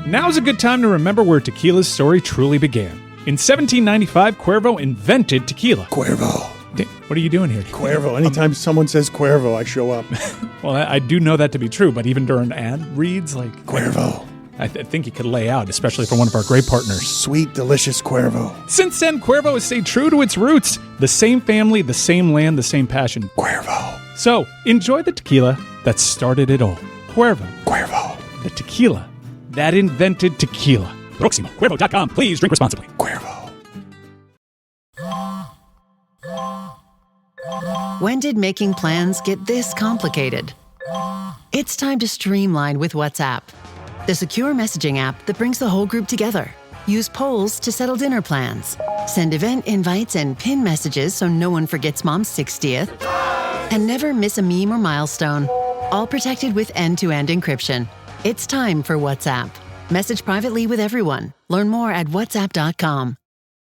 Now's a good time to remember where tequila's story truly began. In 1795, Cuervo invented tequila. Cuervo. What are you doing here? Cuervo. Anytime someone says Cuervo, I show up. Well, I do know that to be true, but even during ad reads, like... Cuervo. I think he could lay out, especially for one of our great partners. Sweet, delicious Cuervo. Since then, Cuervo has stayed true to its roots. The same family, the same land, the same passion. Cuervo. So, enjoy the tequila that started it all. Cuervo. Cuervo. The tequila that invented tequila. Proximo. Cuervo.com. Please drink responsibly. Cuervo. When did making plans get this complicated? It's time to streamline with WhatsApp, the secure messaging app that brings the whole group together. Use polls to settle dinner plans. Send event invites and pin messages so no one forgets Mom's 60th. And never miss a meme or milestone. All protected with end-to-end encryption. It's time for WhatsApp. Message privately with everyone. Learn more at whatsapp.com.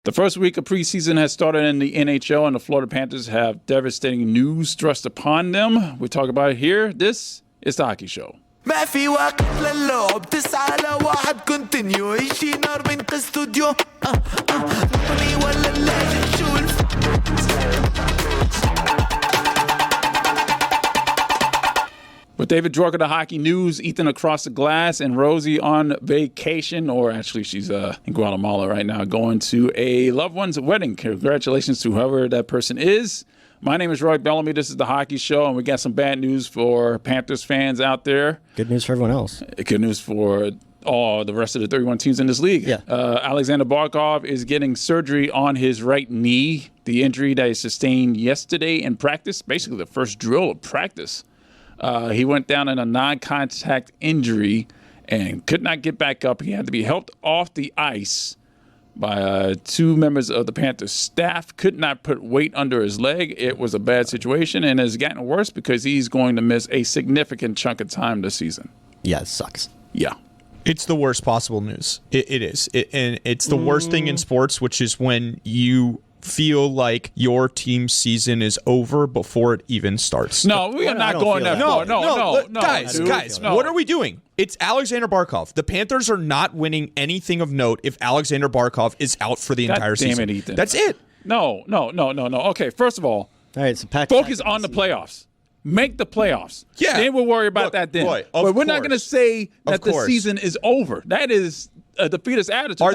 The first week of preseason has started in the NHL, and the Florida Panthers have devastating news thrust upon them. We talk about it here. This is The Hockey Show. ما في وقت للعب 9-1 كونتينيو يجي نار من استوديو نطني ولا لازم شو With David Drork of the Hockey News, Ethan across the glass, and Rosie on vacation, or actually she's in Guatemala right now, going to a loved one's wedding. Congratulations to whoever that person is. My name is Roy Bellamy. This is The Hockey Show, and we got some bad news for Panthers fans out there. Good news for everyone else. Good news for all the rest of the 31 teams in this league. Yeah. Aleksander Barkov is getting surgery on his right knee. The injury that he sustained yesterday in practice, basically the first drill of practice. He went down in a non-contact injury and could not get back up. He had to be helped off the ice by two members of the Panthers staff. Could not put weight under his leg. It was a bad situation, and it's gotten worse because he's going to miss a significant chunk of time this season. Yeah, it sucks. Yeah. It's the worst possible news. It is. And it's the worst thing in sports, which is when you feel like your team's season is over before it even starts. No, we are not going that far. No, guys, what are we doing? It's Aleksander Barkov. The Panthers are not winning anything of note if Aleksander Barkov is out for the entire season. Damn it, Ethan. That's it. No. Okay, first of all, right, so focus on the playoffs. Make the playoffs. Yeah. Then we'll worry about that then. Roy, but we're not going to say that the season is over. That is a defeatist attitude. Are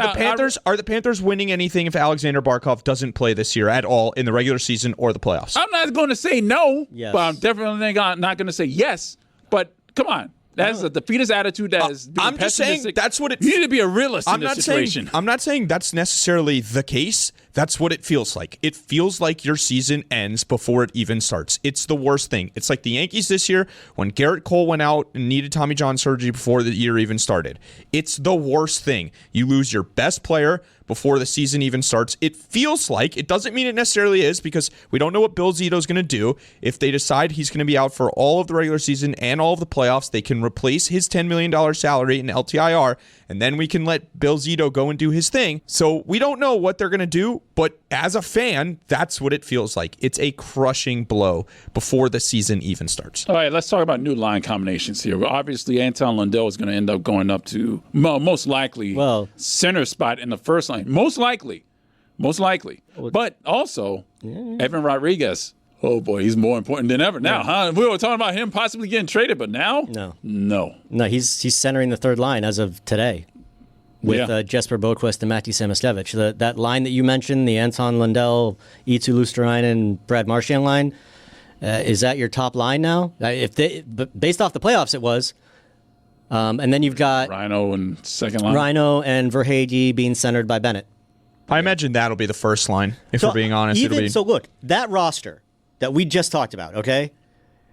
the Panthers winning anything if Aleksander Barkov doesn't play this year at all in the regular season or the playoffs? I'm not going to say no, yes, but I'm definitely not going to say yes. But come on. That's a defeatist attitude that is being I'm just saying that's what it... You need to be a realist in this situation. I'm not saying that's necessarily the case. That's what it feels like. It feels like your season ends before it even starts. It's the worst thing. It's like the Yankees this year when Garrett Cole went out and needed Tommy John surgery before the year even started. It's the worst thing. You lose your best player before the season even starts. It feels like, it doesn't mean it necessarily is, because we don't know what Bill Zito's going to do. If they decide he's going to be out for all of the regular season and all of the playoffs, they can replace his $10 million salary in LTIR, and then we can let Bill Zito go and do his thing. So we don't know what they're going to do, but as a fan, that's what it feels like. It's a crushing blow before the season even starts. All right, let's talk about new line combinations here. Well, obviously, Anton Lundell is going to end up going up to, most likely, center spot in the first line. Most likely. But also, Evan Rodriguez, oh boy, he's more important than ever now, huh? We were talking about him possibly getting traded, but now? No, he's centering the third line as of today with Jesper Boquist and Matti Semistevich. That line that you mentioned, the Anton Lundell, Eetu Luosterainen, Brad Marchand line, is that your top line now? Based off the playoffs, it was. And then you've got Rhino and second line. Rhino and Verhaeghe being centered by Bennett. I imagine that'll be the first line, if we're being honest. So look, that roster that we just talked about, okay?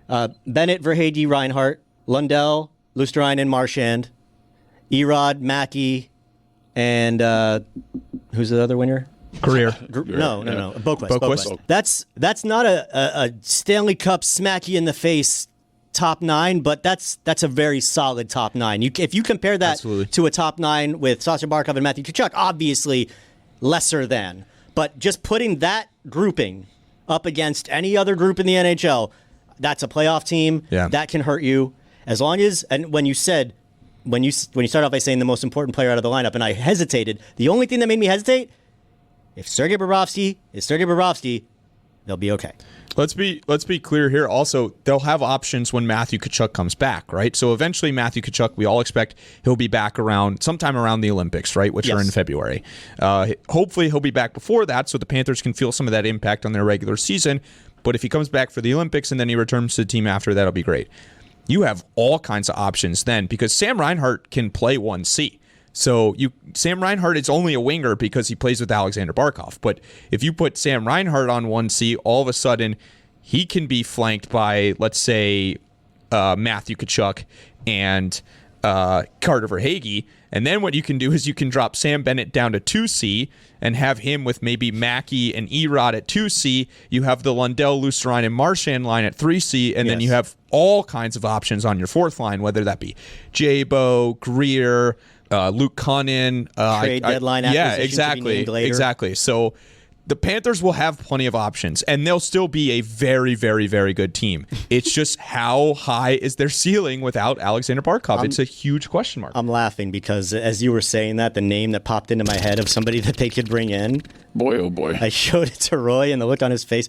Bennett, Verhaeghe, Reinhart, Lundell, Luosterainen, Marchand, Erod, Mackey, and who's the other winner? Greer. No. Boquist. That's not a Stanley Cup smack you in the face top nine, but that's a very solid top nine. If you compare that to a top nine with Sasha Barkov and Matthew Tkachuk, obviously lesser than. But just putting that grouping up against any other group in the NHL, that's a playoff team. Yeah. That can hurt you. As long as, and when you said when you start off by saying the most important player out of the lineup, and I hesitated. The only thing that made me hesitate, if Sergei Bobrovsky is Sergei Bobrovsky, they'll be okay. Let's be clear here. Also, they'll have options when Matthew Tkachuk comes back, right? So eventually, Matthew Tkachuk, we all expect he'll be back sometime around the Olympics, right? Which are in February. Hopefully, he'll be back before that, so the Panthers can feel some of that impact on their regular season. But if he comes back for the Olympics and then he returns to the team after, that'll be great. You have all kinds of options then, because Sam Reinhart can play 1C. So Sam Reinhart is only a winger because he plays with Aleksander Barkov. But if you put Sam Reinhart on 1C, all of a sudden he can be flanked by, let's say, Matthew Tkachuk and Carter Verhaeghe. And then what you can do is you can drop Sam Bennett down to 2C and have him with maybe Mackey and Erod at 2C. You have the Lundell, Luostarinen, and Marchand line at 3C, and then you have all kinds of options on your fourth line, whether that be Jabo, Greer, Luke Cunnin. Trade deadline acquisition to be named later. Exactly. So the Panthers will have plenty of options, and they'll still be a very, very, very good team. It's just how high is their ceiling without Aleksander Barkov? It's a huge question mark. I'm laughing because as you were saying that, the name that popped into my head of somebody that they could bring in. Boy, oh boy. I showed it to Roy, and the look on his face.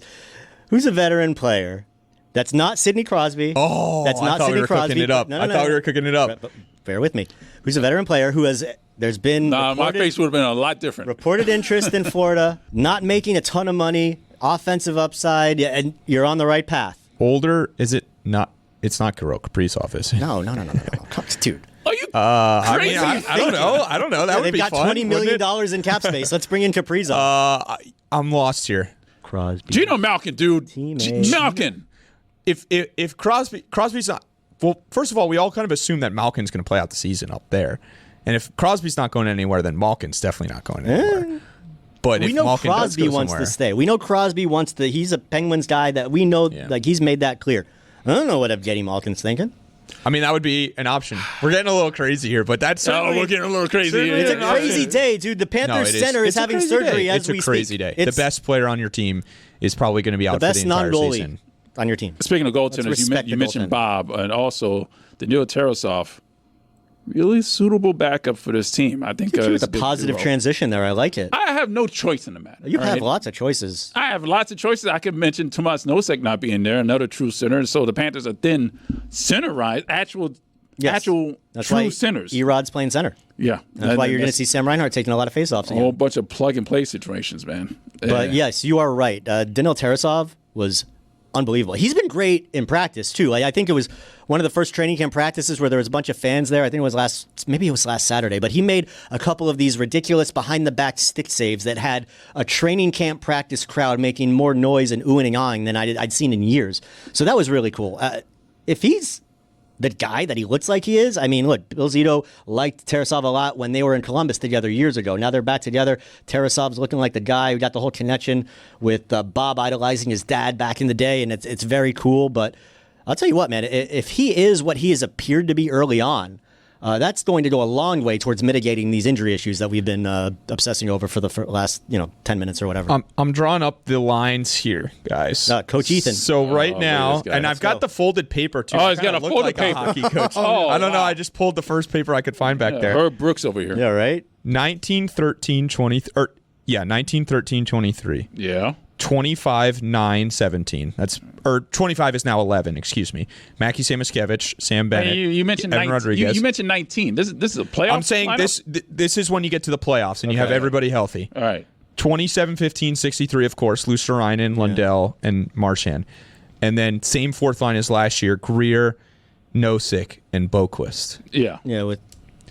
Who's a veteran player? That's not Sidney Crosby. Oh, that's not I thought Sidney we were Crosby. cooking it up. I thought we were cooking it up. Bear with me. Who's a veteran player who has... There's been my face would have been a lot different. Reported interest in Florida, not making a ton of money, offensive upside, and you're on the right path. Older, is it not? It's not Kirill Kaprizov, is it? No. Dude. Are you crazy? I don't know. That would be fun. They've got $20 million in cap space. Let's bring in Kaprizov. I'm lost here. Crosby. Gino Malkin, dude. Malkin. If Crosby's not... Well, first of all, we all kind of assume that Malkin's going to play out the season up there. And if Crosby's not going anywher, then Malkin's definitely not going anywhere. But we if know Malkin Crosby wants to stay. We know Crosby wants to. He's a Penguins guy that we know. Like he's made that clear. I don't know what Evgeny Malkin's thinking. I mean, that would be an option. We're getting a little crazy here, but that's we're getting a little crazy. It's a crazy day, dude. The Panthers center is having surgery as we speak. It's a crazy day. The best player on your team is probably going to be out for the entire season. On your team. Speaking of goaltenders, you mentioned Bob, and also Daniil Tarasov. Really suitable backup for this team. I think with a positive transition there. I like it. I have no choice in the matter. You have lots of choices. I have lots of choices. I could mention Tomas Nosek not being there, another true center. So the Panthers are thin centerized, actual true centers. Erod's playing center. Yeah. That's why you're going to see Sam Reinhart taking a lot of faceoffs. A whole bunch of plug-and-play situations, man. But yes, you are right. Daniil Tarasov was unbelievable. He's been great in practice too. I think it was one of the first training camp practices where there was a bunch of fans there. I think it was last Saturday, but he made a couple of these ridiculous behind the back stick saves that had a training camp practice crowd making more noise and oohing and ahhing than I'd seen in years. So that was really cool. If he's the guy that he looks like he is. I mean, look, Bill Zito liked Tarasov a lot when they were in Columbus together years ago. Now they're back together. Tarasov's looking like the guy. We got the whole connection with Bob idolizing his dad back in the day, and it's very cool. But I'll tell you what, man, if he is what he has appeared to be early on, that's going to go a long way towards mitigating these injury issues that we've been obsessing over for the last 10 minutes or whatever. I'm drawing up the lines here, guys. Coach Ethan. So right now, and I've got the folded paper too. Oh, he's got a folded paper. A hockey coach. I don't know. I just pulled the first paper I could find back there. Herb Brooks over here. Yeah, right. 1913-23. Yeah. 25-9-17. That's 25 is now 11. Excuse me. Mackie Samoskevich, Sam Bennett. You mentioned Evan 19. Rodriguez. You mentioned 19. This is a playoff. I'm saying lineup? this is when you get to the playoffs and you have everybody healthy. All right. 27-15-63, of course. Luostarinen, Lundell, and Marchand. And then same fourth line as last year: Greer, Nosek, and Boquist. Yeah.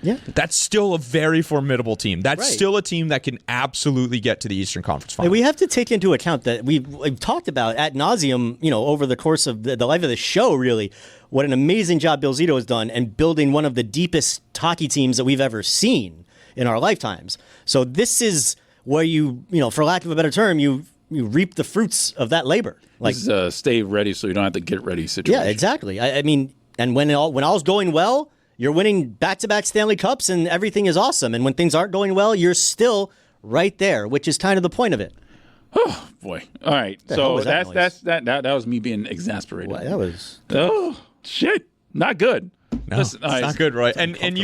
Yeah. That's still a very formidable team. That's still a team that can absolutely get to the Eastern Conference Final. We have to take into account that we've talked about ad nauseum, over the course of the life of the show, really, what an amazing job Bill Zito has done in building one of the deepest hockey teams that we've ever seen in our lifetimes. So this is where you for lack of a better term, you reap the fruits of that labor. Like this is stay ready so you don't have to get ready situation. Yeah, exactly. I mean, and when all's going well, you're winning back-to-back Stanley Cups and everything is awesome. And when things aren't going well, you're still right there, which is kind of the point of it. Oh, boy. All right. So that was me being exasperated. Well, that was... Oh, shit. Not good. it's not good, right? And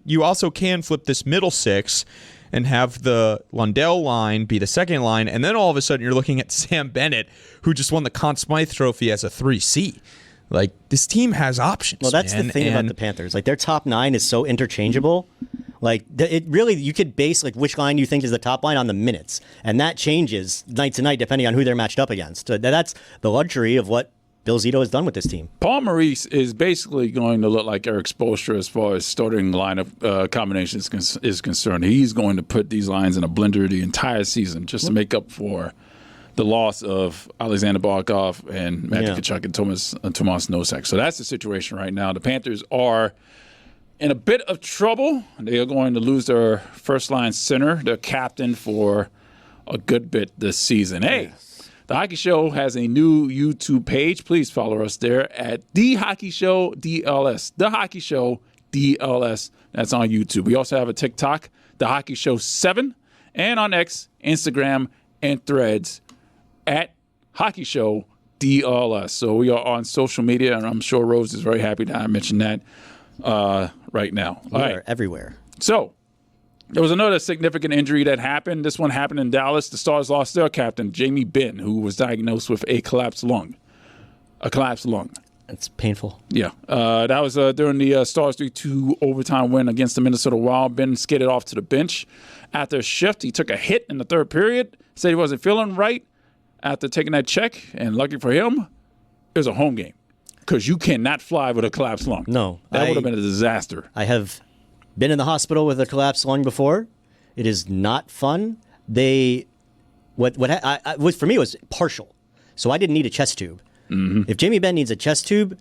you also can flip this middle six and have the Lundell line be the second line, and then all of a sudden you're looking at Sam Bennett, who just won the Conn Smythe Trophy as a 3C. Like, this team has options. Well, that's the thing about the Panthers. Like, their top nine is so interchangeable. Like, it really, you could base like which line you think is the top line on the minutes, and that changes night to night depending on who they're matched up against. So that's the luxury of what Bill Zito has done with this team. Paul Maurice is basically going to look like Eric Spoelstra as far as starting lineup combinations is concerned. He's going to put these lines in a blender the entire season just to make up for the loss of Aleksander Barkov and Matthew Tkachuk and Tomas Nosek. So that's the situation right now. The Panthers are in a bit of trouble. They are going to lose their first-line center, their captain, for a good bit this season. Hey, The Hockey Show has a new YouTube page. Please follow us there at The Hockey Show DLS. The Hockey Show DLS. That's on YouTube. We also have a TikTok, The Hockey Show 7, and on X, Instagram, and Threads at Hockey Show DLS. So we are on social media, and I'm sure Rose is very happy that I mentioned that right now. We are everywhere. So there was another significant injury that happened. This one happened in Dallas. The Stars lost their captain, Jamie Benn, who was diagnosed with a collapsed lung. It's painful. Yeah. That was during the Stars 3-2 overtime win against the Minnesota Wild. Ben skidded off to the bench after a shift. He took a hit in the third period, said he wasn't feeling right after taking that check, and lucky for him, it was a home game because you cannot fly with a collapsed lung. No. That would have been a disaster. I have been in the hospital with a collapsed lung before. It is not fun. For me, it was partial, so I didn't need a chest tube. Mm-hmm. If Jamie Benn needs a chest tube,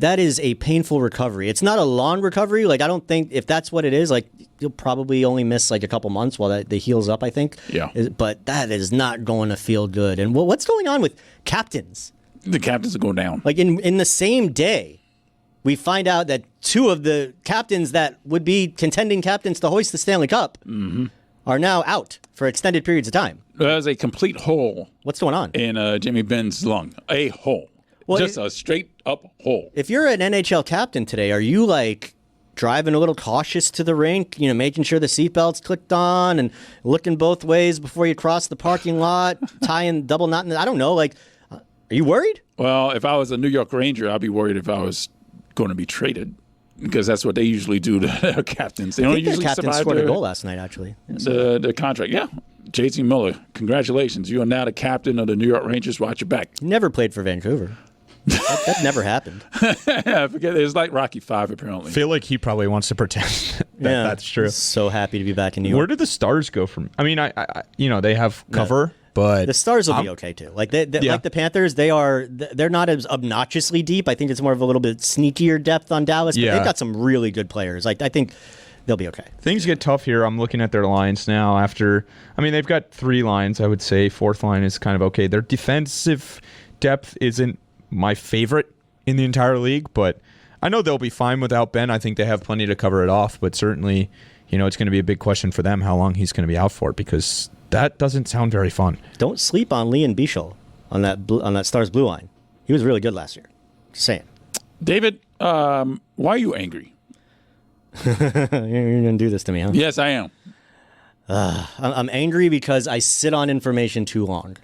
that is a painful recovery. It's not a long recovery. Like, I don't think if that's what it is, like, you'll probably only miss like a couple months while that heals up, I think. Yeah. But that is not going to feel good. And what's going on with captains? The captains are going down. Like in the same day, we find out that two of the captains that would be contending captains to hoist the Stanley Cup are now out for extended periods of time. There's a complete hole. What's going on? In Jamie Benn's lung. A hole. Well, just a straight up hole. If you're an NHL captain today, are you like driving a little cautious to the rink, making sure the seatbelt's clicked on and looking both ways before you cross the parking lot, tying double knot? I don't know. Like, are you worried? Well, if I was a New York Ranger, I'd be worried if I was going to be traded, because that's what they usually do to their captains. They don't usually captain survive scored a goal last night, actually. The contract. Yeah. JT Miller, congratulations. You are now the captain of the New York Rangers. Watch your back. Never played for Vancouver. That never happened. Yeah, forget it. It's like Rocky V, apparently. I feel like he probably wants to pretend that's true. So happy to be back in New York. Where did the Stars go from? I mean, they have cover, but the Stars will be okay too. Like like the Panthers, they're not as obnoxiously deep. I think it's more of a little bit sneakier depth on Dallas. But they've got some really good players. Like, I think they'll be okay. Things get tough here. I'm looking at their lines now. They've got three lines, I would say. Fourth line is kind of okay. Their defensive depth isn't my favorite in the entire league, but I know they'll be fine without Ben. I think they have plenty to cover it off, but certainly, it's going to be a big question for them how long he's going to be out for, because that doesn't sound very fun. Don't sleep on Leon Bichel on that Stars blue line. He was really good last year. Just saying. David, why are you angry? You're going to do this to me, huh? Yes, I am. I'm angry because I sit on information too long.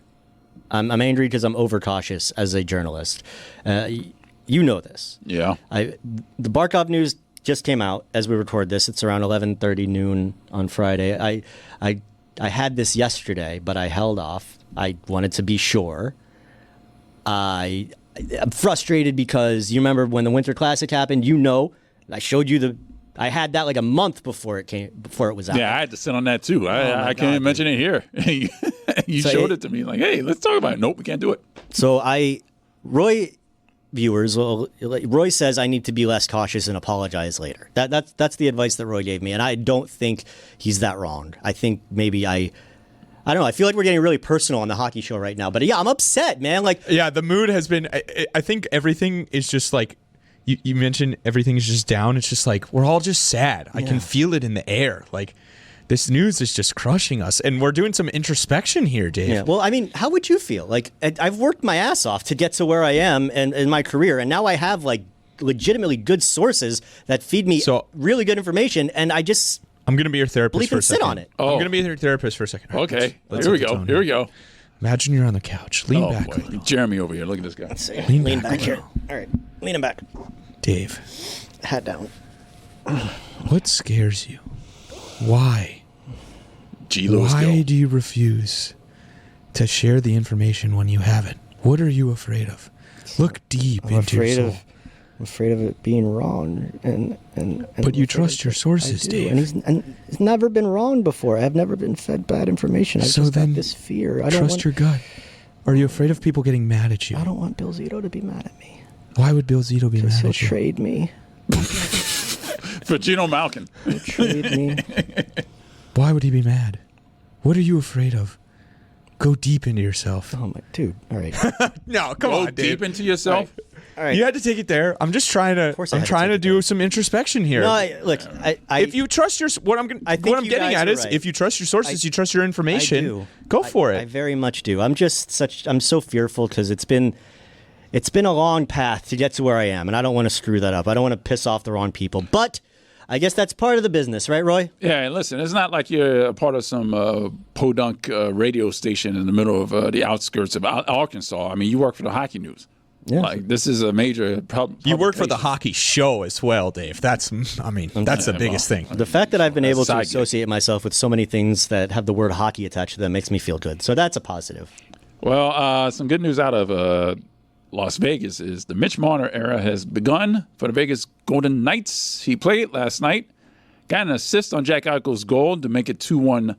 I'm angry because I'm overcautious as a journalist. You know this. Yeah. The Barkov news just came out as we record this. It's around 11:30 noon on Friday. I had this yesterday, but I held off. I wanted to be sure. I'm frustrated because you remember when the Winter Classic happened. I showed you I had that like a month before it was out. Yeah, I had to sit on that too. I can't even mention it here. You showed it to me like, hey, let's talk about it. Nope, we can't do it. So Roy says I need to be less cautious and apologize later. That's the advice that Roy gave me, and I don't think he's that wrong. I think maybe I don't know. I feel like we're getting really personal on the Hockey Show right now. But yeah, I'm upset, man. Like, yeah, the mood has been. I think everything is just like. You mentioned everything is just down. It's just like we're all just sad. I can feel it in the air. Like, this news is just crushing us. And we're doing some introspection here, Dave. Yeah. Well, I mean, how would you feel? Like, I've worked my ass off to get to where I am in my career. And now I have, like, legitimately good sources that feed me really good information, and I just I'm going to be your therapist for a second. sit on it. I'm going to be your therapist for a second. Okay, Let's here we set the go. tone Here we go. Imagine you're on the couch. Lean back boy. a little. Jeremy over here. Look at this guy. Let's see. Lean back back here. All right, leaning back. Dave, Hat down. what scares you? Why? Why do you refuse to share the information when you haven't? What are you afraid of? Look deep into your soul. I'm afraid of it being wrong, and but you trust your sources, Dave. And he's never been wrong before. I've never been fed bad information. I've just got this fear. I don't trust your gut. Are you afraid of people getting mad at you? I don't want Bill Zito to be mad at me. Why would Bill Zito be mad at you? He'll trade me. For Geno Malkin. He'll trade me. Why would he be mad? What are you afraid of? Go deep into yourself. Oh my dude! All right. No, come Go on, Dave. deep into yourself. All right. You had to take it there. I'm just trying to. I'm trying to do some introspection here. No, if you trust your, what I'm getting at is, if you trust your sources, you trust your information. I do. Go for it. I very much do. I'm so fearful because it's been a long path to get to where I am, and I don't want to screw that up. I don't want to piss off the wrong people, but I guess that's part of the business, right, Roy? Yeah, and listen, it's not like you're a part of some podunk radio station in the middle of the outskirts of Arkansas. I mean, you work for the Hockey News. Yeah. Like, this is a major You work for the hockey show as well, Dave. That's the biggest thing. The fact that I've been able to Side associate myself with so many things that have the word hockey attached to them makes me feel good. So that's a positive. Well, some good news out of Las Vegas is the Mitch Marner era has begun for the Vegas Golden Knights. He played last night, got an assist on Jack Eichel's goal to make it 2-1.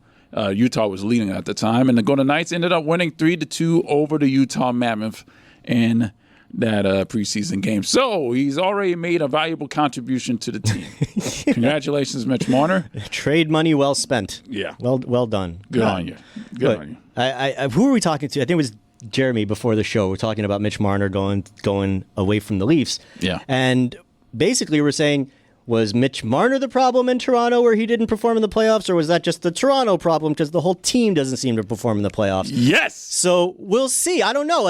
Utah was leading at the time, and the Golden Knights ended up winning 3-2 over the Utah Mammoth in that preseason game. So he's already made a valuable contribution to the team. Congratulations, Mitch Marner. Trade money well spent. Yeah. Well done. Good on you. Good on you. I who were we talking to? I think it was Jeremy before the show. We're talking about Mitch Marner going away from the Leafs. Yeah. And basically we're saying, was Mitch Marner the problem in Toronto where he didn't perform in the playoffs, or was that just the Toronto problem because the whole team doesn't seem to perform in the playoffs? Yes. So we'll see. I don't know.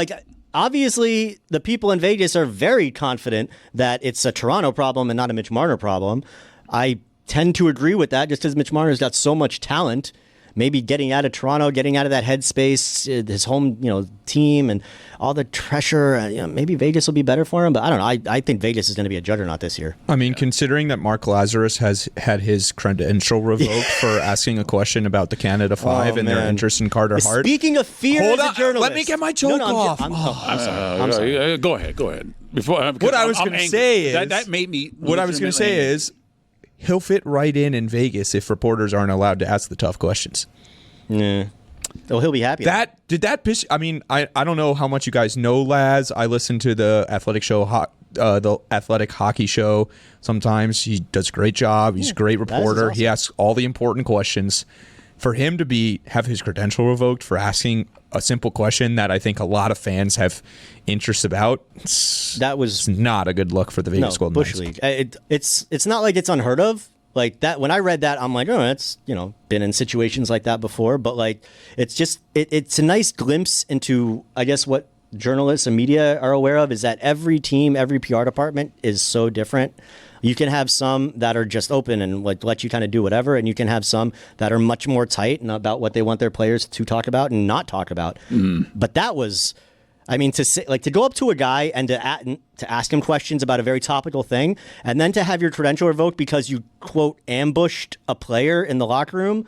Obviously, the people in Vegas are very confident that it's a Toronto problem and not a Mitch Marner problem. I tend to agree with that just because Mitch Marner's got so much talent. Maybe getting out of Toronto, getting out of that headspace, his home, team, and all the pressure. Maybe Vegas will be better for him, but I don't know. I think Vegas is going to be a juggernaut this year. I mean, considering that Mark Lazarus has had his credential revoked for asking a question about the Canada Five and their interest in Carter Hart. Speaking of fear, Hold as on, a journalist, let me get my joke off. I'm sorry. Go ahead. Before what I was going to say is that made me. What I was going to say is he'll fit right in Vegas if reporters aren't allowed to ask the tough questions. Yeah. Oh, he'll be happy. Did that piss? I mean, I don't know how much you guys know Laz. I listen to the athletic show, the athletic hockey show. Sometimes he does a great job. He's a great reporter. Awesome. He asks all the important questions. For him to have his credential revoked for asking a simple question that I think a lot of fans have interest about, that was not a good look for the Vegas Golden Knights. Bush League. It's not like it's unheard of. Like that, when I read that, I'm like, oh, that's, been in situations like that before. But like, it's just, it's a nice glimpse into, I guess, what journalists and media are aware of is that every team, every PR department is so different. You can have some that are just open and like let you kind of do whatever. And you can have some that are much more tight and about what they want their players to talk about and not talk about. But that was, I mean, to go up to a guy and to ask him questions about a very topical thing, and then to have your credential revoked because you, quote, ambushed a player in the locker room.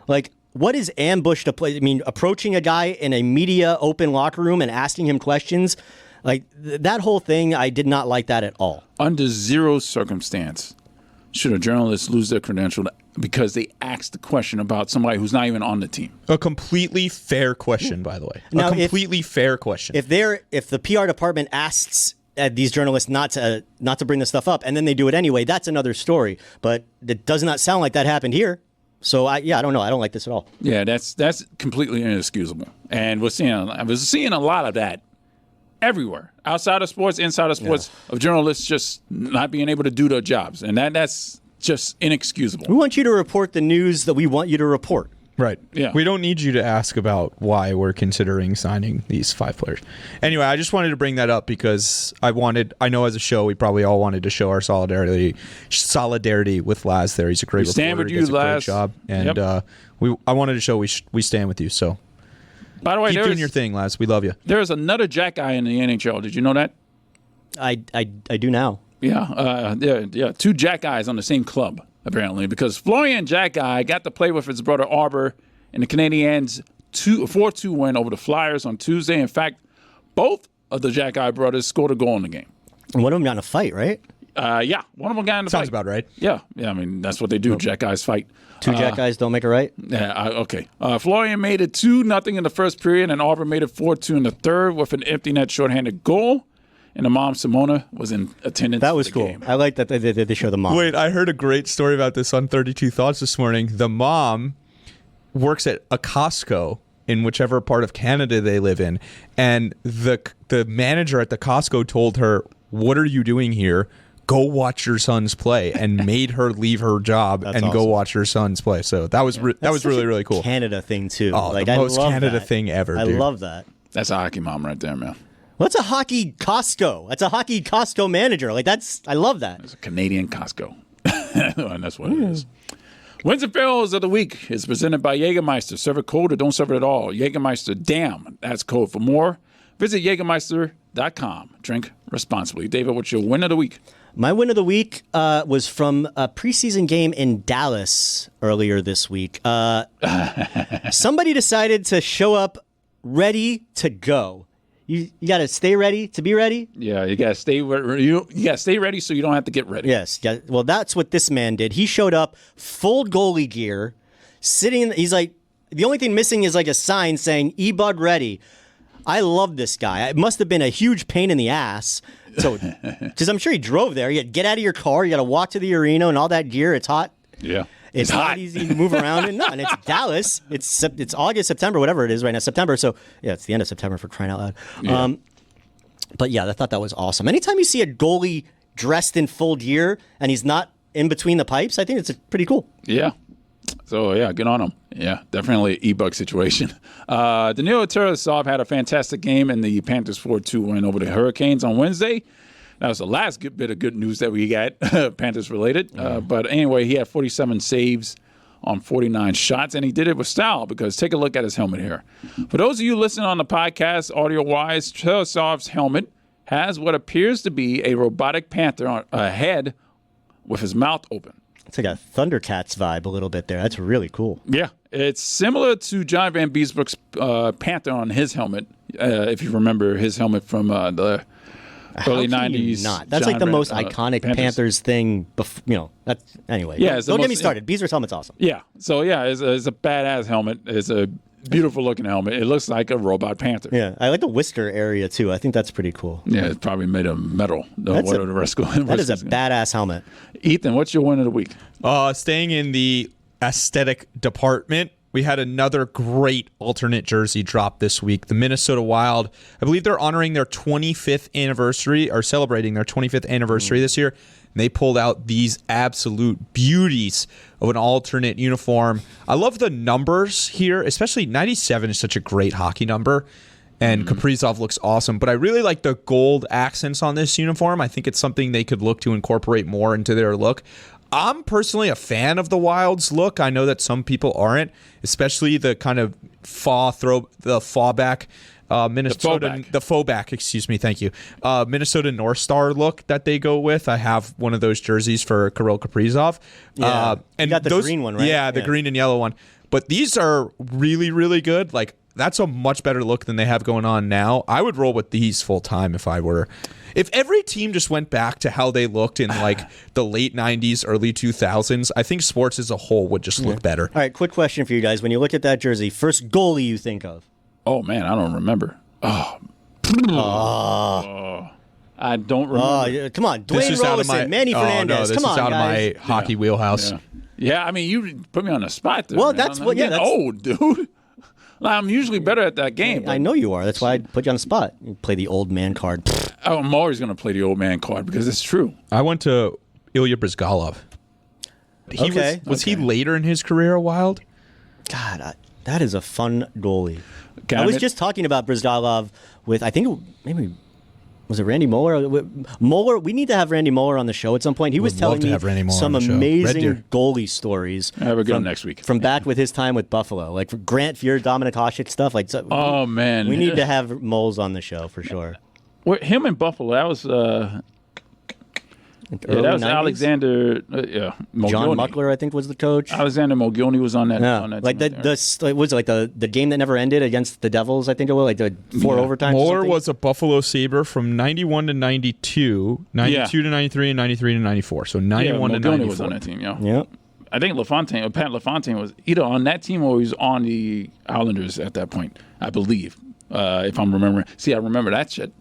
Like, what is ambushed a player? I mean, approaching a guy in a media open locker room and asking him questions, like that whole thing, I did not like that at all. Under zero circumstance should a journalist lose their credential because they asked the question about somebody who's not even on the team. A completely fair question, by the way. Now, a completely fair question. If the PR department asks these journalists not to bring this stuff up, and then they do it anyway, that's another story. But it does not sound like that happened here. So I don't know. I don't like this at all. Yeah, that's completely inexcusable. And I was seeing a lot of that everywhere, outside of sports, inside of sports, of journalists just not being able to do their jobs, and that's just inexcusable. We want you to report the news that we want you to report. Right. Yeah. We don't need you to ask about why we're considering signing these 5 players. Anyway, I just wanted to bring that up because I know as a show we probably all wanted to show our solidarity with Laz there. He's a great reporter. Stand with he you, does a great Laz. job. And I wanted to show we stand with you. So by the way, keep doing your thing, Laz. We love you. There's another Jack guy in the NHL. Did you know that? I do now. Yeah. 2 Jack guys on the same club, apparently, because Florian Jack guy got to play with his brother Arbor in the Canadiens' 4-2 win over the Flyers on Tuesday. In fact, both of the Jack Eye brothers scored a goal in the game. And one of them got in a fight, right? Yeah, one of them got in the fight. Sounds about right. Yeah. I mean, that's what they do. Jack Eyes fight. 2 Jack guys don't make it right? Yeah, okay. Florian made it 2-0 in the first period, and Arbor made it 4-2 in the third with an empty net shorthanded goal. And the mom, Simona, was in attendance. That was for the cool. game. I like that they show the mom. Wait, I heard a great story about this on 32 Thoughts this morning. The mom works at a Costco in whichever part of Canada they live in, and the manager at the Costco told her, "What are you doing here? Go watch your sons play," and made her leave her job and awesome. go watch her sons play. So that was really, really cool. Canada thing too. Oh, like, the most I love Canada that. thing ever. I dude. love that. That's a hockey mom right there, man. What's a hockey Costco? That's a hockey Costco manager. Like I love that. It's a Canadian Costco. And that's what it is. Wins and fails of the week is presented by Jägermeister. Serve it cold or don't serve it at all. Jägermeister, damn. That's code for more. Visit Jägermeister.com. Drink responsibly. David, what's your win of the week? My win of the week was from a preseason game in Dallas earlier this week. Somebody decided to show up ready to go. You got to stay ready to be ready. Yeah, you gotta stay. You gotta stay ready so you don't have to get ready. Yes. Yeah, well, that's what this man did. He showed up full goalie gear, sitting. He's like, the only thing missing is like a sign saying "E-Bud ready." I love this guy. It must have been a huge pain in the ass. So, because I'm sure he drove there. You got to get out of your car. You got to walk to the arena and all that gear. It's hot. Yeah. It's not easy to move around, and it's Dallas. It's August, September, whatever it is right now. September, so yeah, it's the end of September for crying out loud. Yeah. But yeah, I thought that was awesome. Anytime you see a goalie dressed in full gear and he's not in between the pipes, I think it's pretty cool. Yeah. So, yeah, good on him. Yeah, definitely an e-bug situation. Daniil Tarasov had a fantastic game in the Panthers 4-2 win over the Hurricanes on Wednesday. That was the last bit of good news that we got, Panthers related. But anyway, he had 47 saves on 49 shots, and he did it with style because take a look at his helmet here. For those of you listening on the podcast, audio-wise, Tarasov's helmet has what appears to be a robotic panther on a head with his mouth open. It's like a Thundercats vibe a little bit there. That's really cool. Yeah, it's similar to John Van Beesbrook's panther on his helmet, if you remember his helmet from the early 90s. Not. That's John like the Van- most iconic Panthers thing. That's anyway. Yeah, it's the don't get most- me started. Beezer's helmet's awesome. Yeah, so yeah, it's a badass helmet. It's a beautiful looking helmet. It looks like a robot panther. Yeah, I like the whisker area too. I think that's pretty cool. Yeah, it's probably made of metal. That is a bad. badass helmet. Ethan, what's your win of the week? Staying in the aesthetic department, we had another great alternate jersey drop this week. The Minnesota Wild, I believe they're honoring their 25th anniversary, or celebrating their 25th anniversary this year. And they pulled out these absolute beauties of an alternate uniform. I love the numbers here, especially 97 is such a great hockey number. And Kaprizov looks awesome. But I really like the gold accents on this uniform. I think it's something they could look to incorporate more into their look. I'm personally a fan of the Wild's look. I know that some people aren't, especially the kind of fallback Minnesota, the faux back, excuse me, thank you. Minnesota North Star look that they go with. I have one of those jerseys for Kirill Kaprizov. Yeah, and you got the green one, right? Yeah, the green and yellow one. But these are really, really good. Like, that's a much better look than they have going on now. I would roll with these full time if every team just went back to how they looked in like the late 90s, early 2000s, I think sports as a whole would just look better. All right, quick question for you guys. When you look at that jersey, first goalie you think of? Oh, man, I don't remember. I don't remember. Oh, come on. Dwayne Rollison, Manny Fernandez. This Come is on, out guys. of my hockey wheelhouse. Yeah, I mean, you put me on the spot there. Well, man. that's I'm what- yeah, getting that's- old, dude. I'm usually better at that game. I know you are. That's why I put you on the spot. You play the old man card. I'm always going to play the old man card because it's true. I went to Ilya Bryzgalov. Was he later in his career a Wild? God, That is a fun goalie. Can I was admit- just talking about Brzgalov with, I think maybe, was it Randy Moeller? Moeller, we need to have Randy Moeller on the show at some point. He was Would love telling to me have Randy Moeller some on the show. Red amazing Deer. goalie stories. Yeah, we'll get him next week. From back with his time with Buffalo. Like Grant Fuhr, Dominic Hasek stuff. Like, so Oh, man. we need to have Moles on the show for sure. Well, him in Buffalo, that was Early that was 90s? Alexander Mogilny. John Muckler, I think, was the coach. Alexander Mogilny was on that. Yeah, on that like team right there. it was like the game that never ended against the Devils. I think it was like the 4 overtimes. or Moeller something. was a Buffalo Sabre from 91 to 92, 92 to 93, and 93 to 94. So 91 to Mogilny 94. was on that team. Yeah. Yeah. I think Pat LaFontaine was either on that team or he was on the Islanders at that point, I believe, if I'm remembering. See, I remember that shit.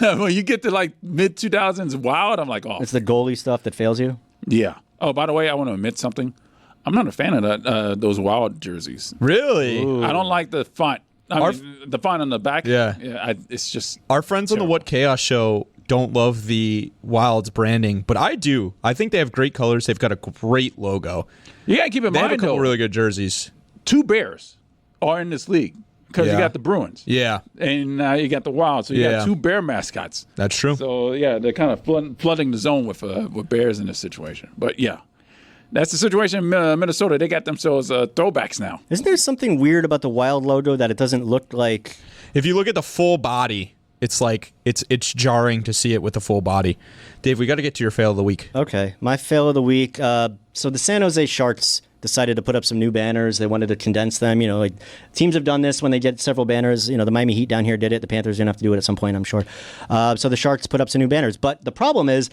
When you get to like mid 2000s Wild, I'm like, oh, It's the goalie stuff that fails you. yeah. Oh, by the way, I want to admit something. I'm not a fan of those Wild jerseys. Really? I don't like the font. The font on the back. Yeah. It's just Our friends on the What Chaos show don't love the Wild's branding, but I do. I think they have great colors. They've got a great logo. you gotta keep in They have a mind couple though. really good jerseys. 2 Bears are in this league because you Yeah. got the Bruins. Yeah, And now you got the Wild, so you Yeah. got 2 Bear mascots. that's true. So yeah, they're kind of flooding the zone with Bears in this situation. But yeah, that's the situation in Minnesota. They got themselves throwbacks now. Isn't there something weird about the Wild logo that it doesn't look like? If you look at the full body, it's like it's jarring to see it with the full body. Dave, we got to get to your fail of the week. Okay, my fail of the week. So the San Jose Sharks decided to put up some new banners. They wanted to condense them. You know, like teams have done this when they get several banners. You know, the Miami Heat down here did it. The Panthers are gonna have to do it at some point, I'm sure. So the Sharks put up some new banners. But the problem is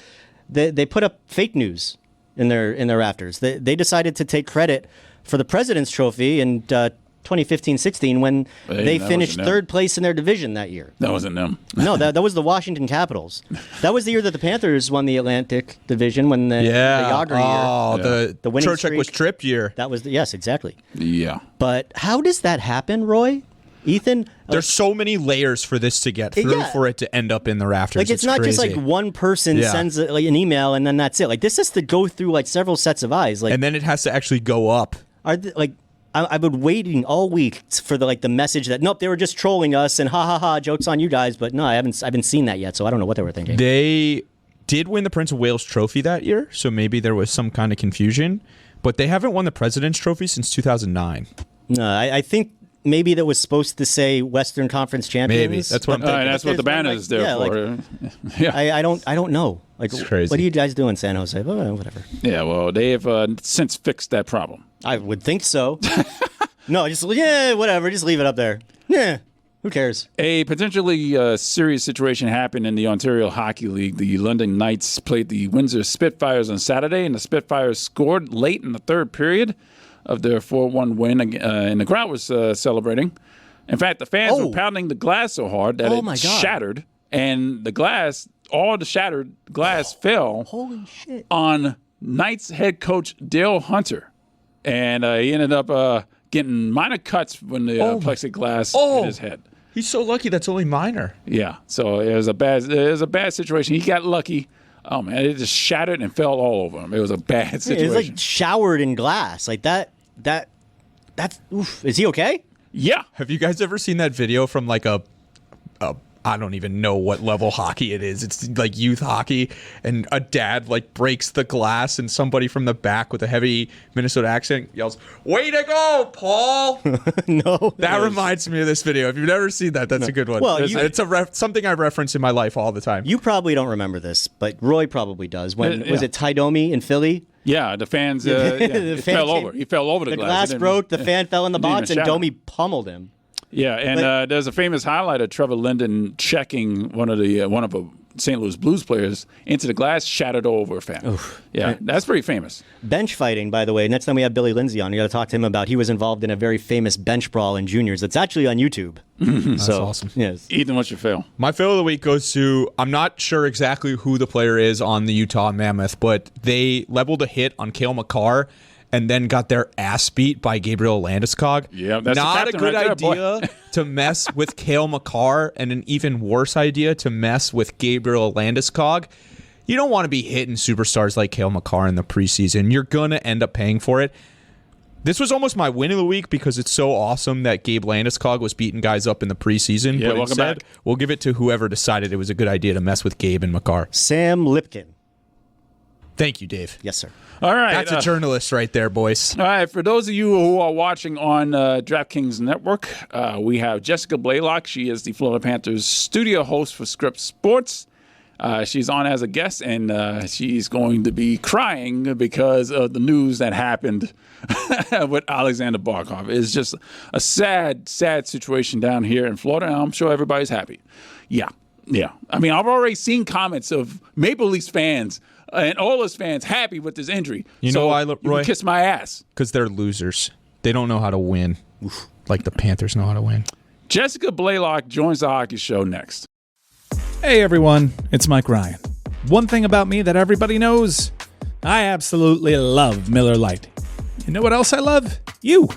they put up fake news in their rafters. They decided to take credit for the President's Trophy in 2015-16 when Hey, they that finished wasn't them. 3rd place in their division that year. That wasn't them. No, that was the Washington Capitals. That was the year that the Panthers won the Atlantic Division when the Yager year. Oh, Yeah. The winning Trocheck was streak. tripped year. That was yes, exactly. Yeah. But how does that happen, Roy? Ethan? There's so many layers for this to get through Yeah. for it to end up in the rafters. Like it's not just crazy. like one person Yeah. sends an email and then that's it. Like this has to go through like several sets of eyes. Like and then it has to actually go up. I've been waiting all week for the message that nope, they were just trolling us and ha ha ha, jokes on you guys. But no, I haven't seen that yet, so I don't know what they were thinking. They did win the Prince of Wales Trophy that year, so maybe there was some kind of confusion. But they haven't won the President's Trophy since 200009. No, I think maybe that was supposed to say Western Conference champions. Maybe that's what I'm And thinking. that's what the banner is there for. Yeah. I don't know. Like, It's crazy. what do you guys do in San Jose? Oh, whatever. Yeah. Well, they have since fixed that problem. I would think so. No, just whatever. Just leave it up there. Yeah, who cares? A potentially serious situation happened in the Ontario Hockey League. The London Knights played the Windsor Spitfires on Saturday, and the Spitfires scored late in the 3rd period of their 4-1 win, and the crowd was celebrating. In fact, the fans were pounding the glass so hard that Oh, my it God. shattered, and all the shattered glass fell Holy shit! on Knights head coach Dale Hunter, and he ended up getting minor cuts when the plexiglass hit his head. He's so lucky that's only minor. Yeah, so it was a bad situation. He got lucky. Oh man, it just shattered and fell all over him. It was a bad It situation. was like showered in glass, like that. That's oof. Is he okay? Yeah, Have you guys ever seen that video from like a I don't even know what level hockey it is. It's like youth hockey, and a dad like breaks the glass, and somebody from the back with a heavy Minnesota accent yells, "Way to go, Paul!" No. That reminds me of this video. If you've never seen that, that's a good one. Well, it's something I reference in my life all the time. You probably don't remember this, but Roy probably does. When Yeah. was it Ty Domi in Philly? yeah. The fans, The it fan fell came- over. He fell over the The glass. glass It didn't- broke. The fan fell in the didn't even box, and shatter. Domi pummeled him. Yeah, and there's a famous highlight of Trevor Linden checking one of a St. Louis Blues players into the glass, shattered over a fan. Yeah, that's pretty famous. Bench fighting, by the way. Next time we have Billy Lindsay on, you got to talk to him about. He was involved in a very famous bench brawl in juniors. It's actually on YouTube. That's awesome. Yes. Ethan, what's your fail? My fail of the week goes to, I'm not sure exactly who the player is on the Utah Mammoth, but they leveled a hit on Cale Makar and then got their ass beat by Gabriel Landeskog. Yeah, that's the not a captain good right there, boy. idea to mess with Cale Makar, and an even worse idea to mess with Gabriel Landeskog. You don't want to be hitting superstars like Cale Makar in the preseason. You're going to end up paying for it. This was almost my win of the week because it's so awesome that Gabe Landeskog was beating guys up in the preseason. Yeah, but welcome instead, back. we'll give it to whoever decided it was a good idea to mess with Gabe and Makar. Sam Lipkin. Thank you, Dave. Yes, sir. All right. That's a journalist right there, boys. All right, for those of you who are watching on DraftKings Network, we have Jessica Blaylock. She is the Florida Panthers studio host for Script Sports. She's on as a guest, and she's going to be crying because of the news that happened with Aleksander Barkov. It's just a sad, sad situation down here in Florida, and I'm sure everybody's happy. Yeah. I mean, I've already seen comments of Maple Leafs fans and Oilers fans happy with this injury. You know why, Roy? You can kiss my ass. Because they're losers. They don't know how to win. Like the Panthers know how to win. Jessica Blaylock joins the hockey show next. Hey everyone, it's Mike Ryan. One thing about me that everybody knows, I absolutely love Miller Lite. You know what else I love? You.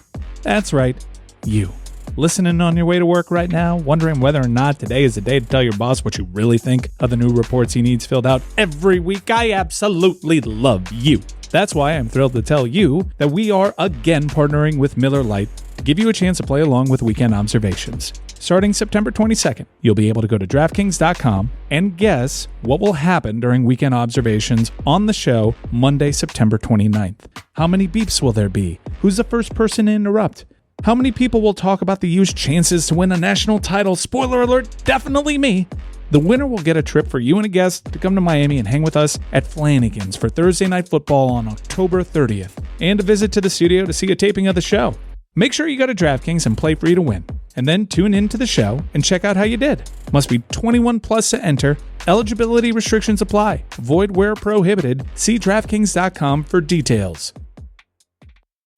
That's right, you. Listening on your way to work right now, wondering whether or not today is the day to tell your boss what you really think of the new reports he needs filled out every week. I absolutely love you. That's why I'm thrilled to tell you that we are again partnering with Miller Lite to give you a chance to play along with Weekend Observations. Starting September 22nd, you'll be able to go to DraftKings.com and guess what will happen during Weekend Observations on the show Monday, September 29th. How many beeps will there be? Who's the first person to interrupt? How many people will talk about the U's chances to win a national title? Spoiler alert, definitely me. The winner will get a trip for you and a guest to come to Miami and hang with us at Flanagan's for Thursday Night Football on October 30th, and a visit to the studio to see a taping of the show. Make sure you go to DraftKings and play free to win, and then tune in to the show and check out how you did. Must be 21 plus to enter. Eligibility restrictions apply. Void where prohibited. See DraftKings.com for details.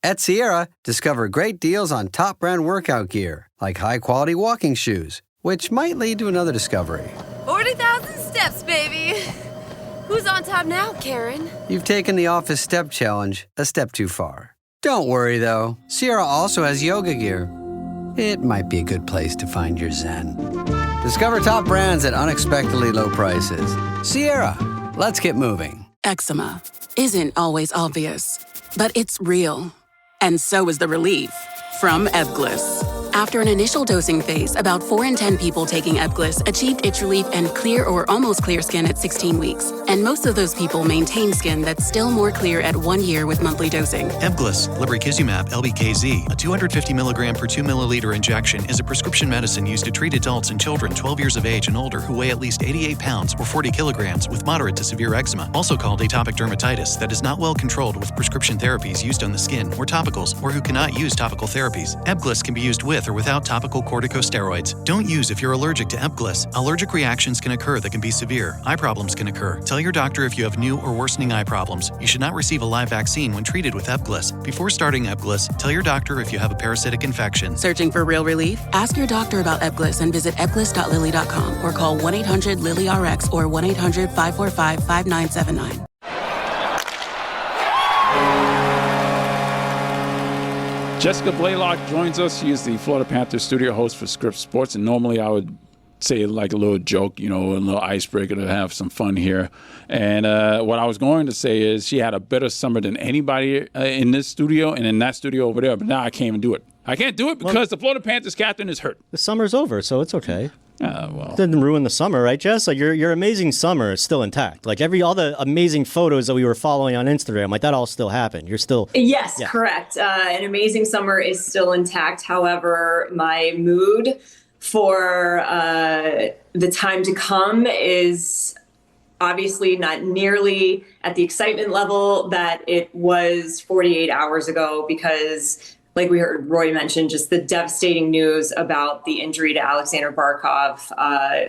At Sierra, discover great deals on top brand workout gear, like high-quality walking shoes, which might lead to another discovery. 40,000 steps, baby. Who's on top now, Karen? You've taken the office step challenge a step too far. Don't worry, though. Sierra also has yoga gear. It might be a good place to find your zen. Discover top brands at unexpectedly low prices. Sierra, let's get moving. Eczema isn't always obvious, but it's real. And so is the relief from Ebglyss. After an initial dosing phase, about 4 in 10 people taking Ebglyss achieved itch relief and clear or almost clear skin at 16 weeks. And most of those people maintain skin that's still more clear at 1 year with monthly dosing. Ebglyss, lebrikizumab LBKZ, a 250 milligram per 2 milliliter injection, is a prescription medicine used to treat adults and children 12 years of age and older who weigh at least 88 pounds or 40 kilograms with moderate to severe eczema, also called atopic dermatitis, that is not well controlled with prescription therapies used on the skin or topicals, or who cannot use topical therapies. Ebglyss can be used with or without topical corticosteroids. Don't use if you're allergic to Ebglyss. Allergic reactions can occur that can be severe. Eye problems can occur. Tell your doctor if you have new or worsening eye problems. You should not receive a live vaccine when treated with Ebglyss. Before starting Ebglyss, tell your doctor if you have a parasitic infection. Searching for real relief? Ask your doctor about Ebglyss and visit ebglyss.lilly.com or call 1-800-LILY-RX or 1-800-545-5979. Jessica Blaylock joins us. She is the Florida Panthers studio host for Script Sports, and normally I would say like a little joke, a little icebreaker to have some fun here. And what I was going to say is she had a better summer than anybody in this studio and in that studio over there, but now I can't even do it. I can't do it because the Florida Panthers captain is hurt. The summer's over, so it's okay. Well, Didn't ruin the summer, right, Jess? Like your amazing summer is still intact. Like all the amazing photos that we were following on Instagram, like that all still happened. You're still yes, correct. An amazing summer is still intact. However, my mood for the time to come is obviously not nearly at the excitement level that it was 48 hours ago because, like we heard Roy mention, just the devastating news about the injury to Aleksander Barkov,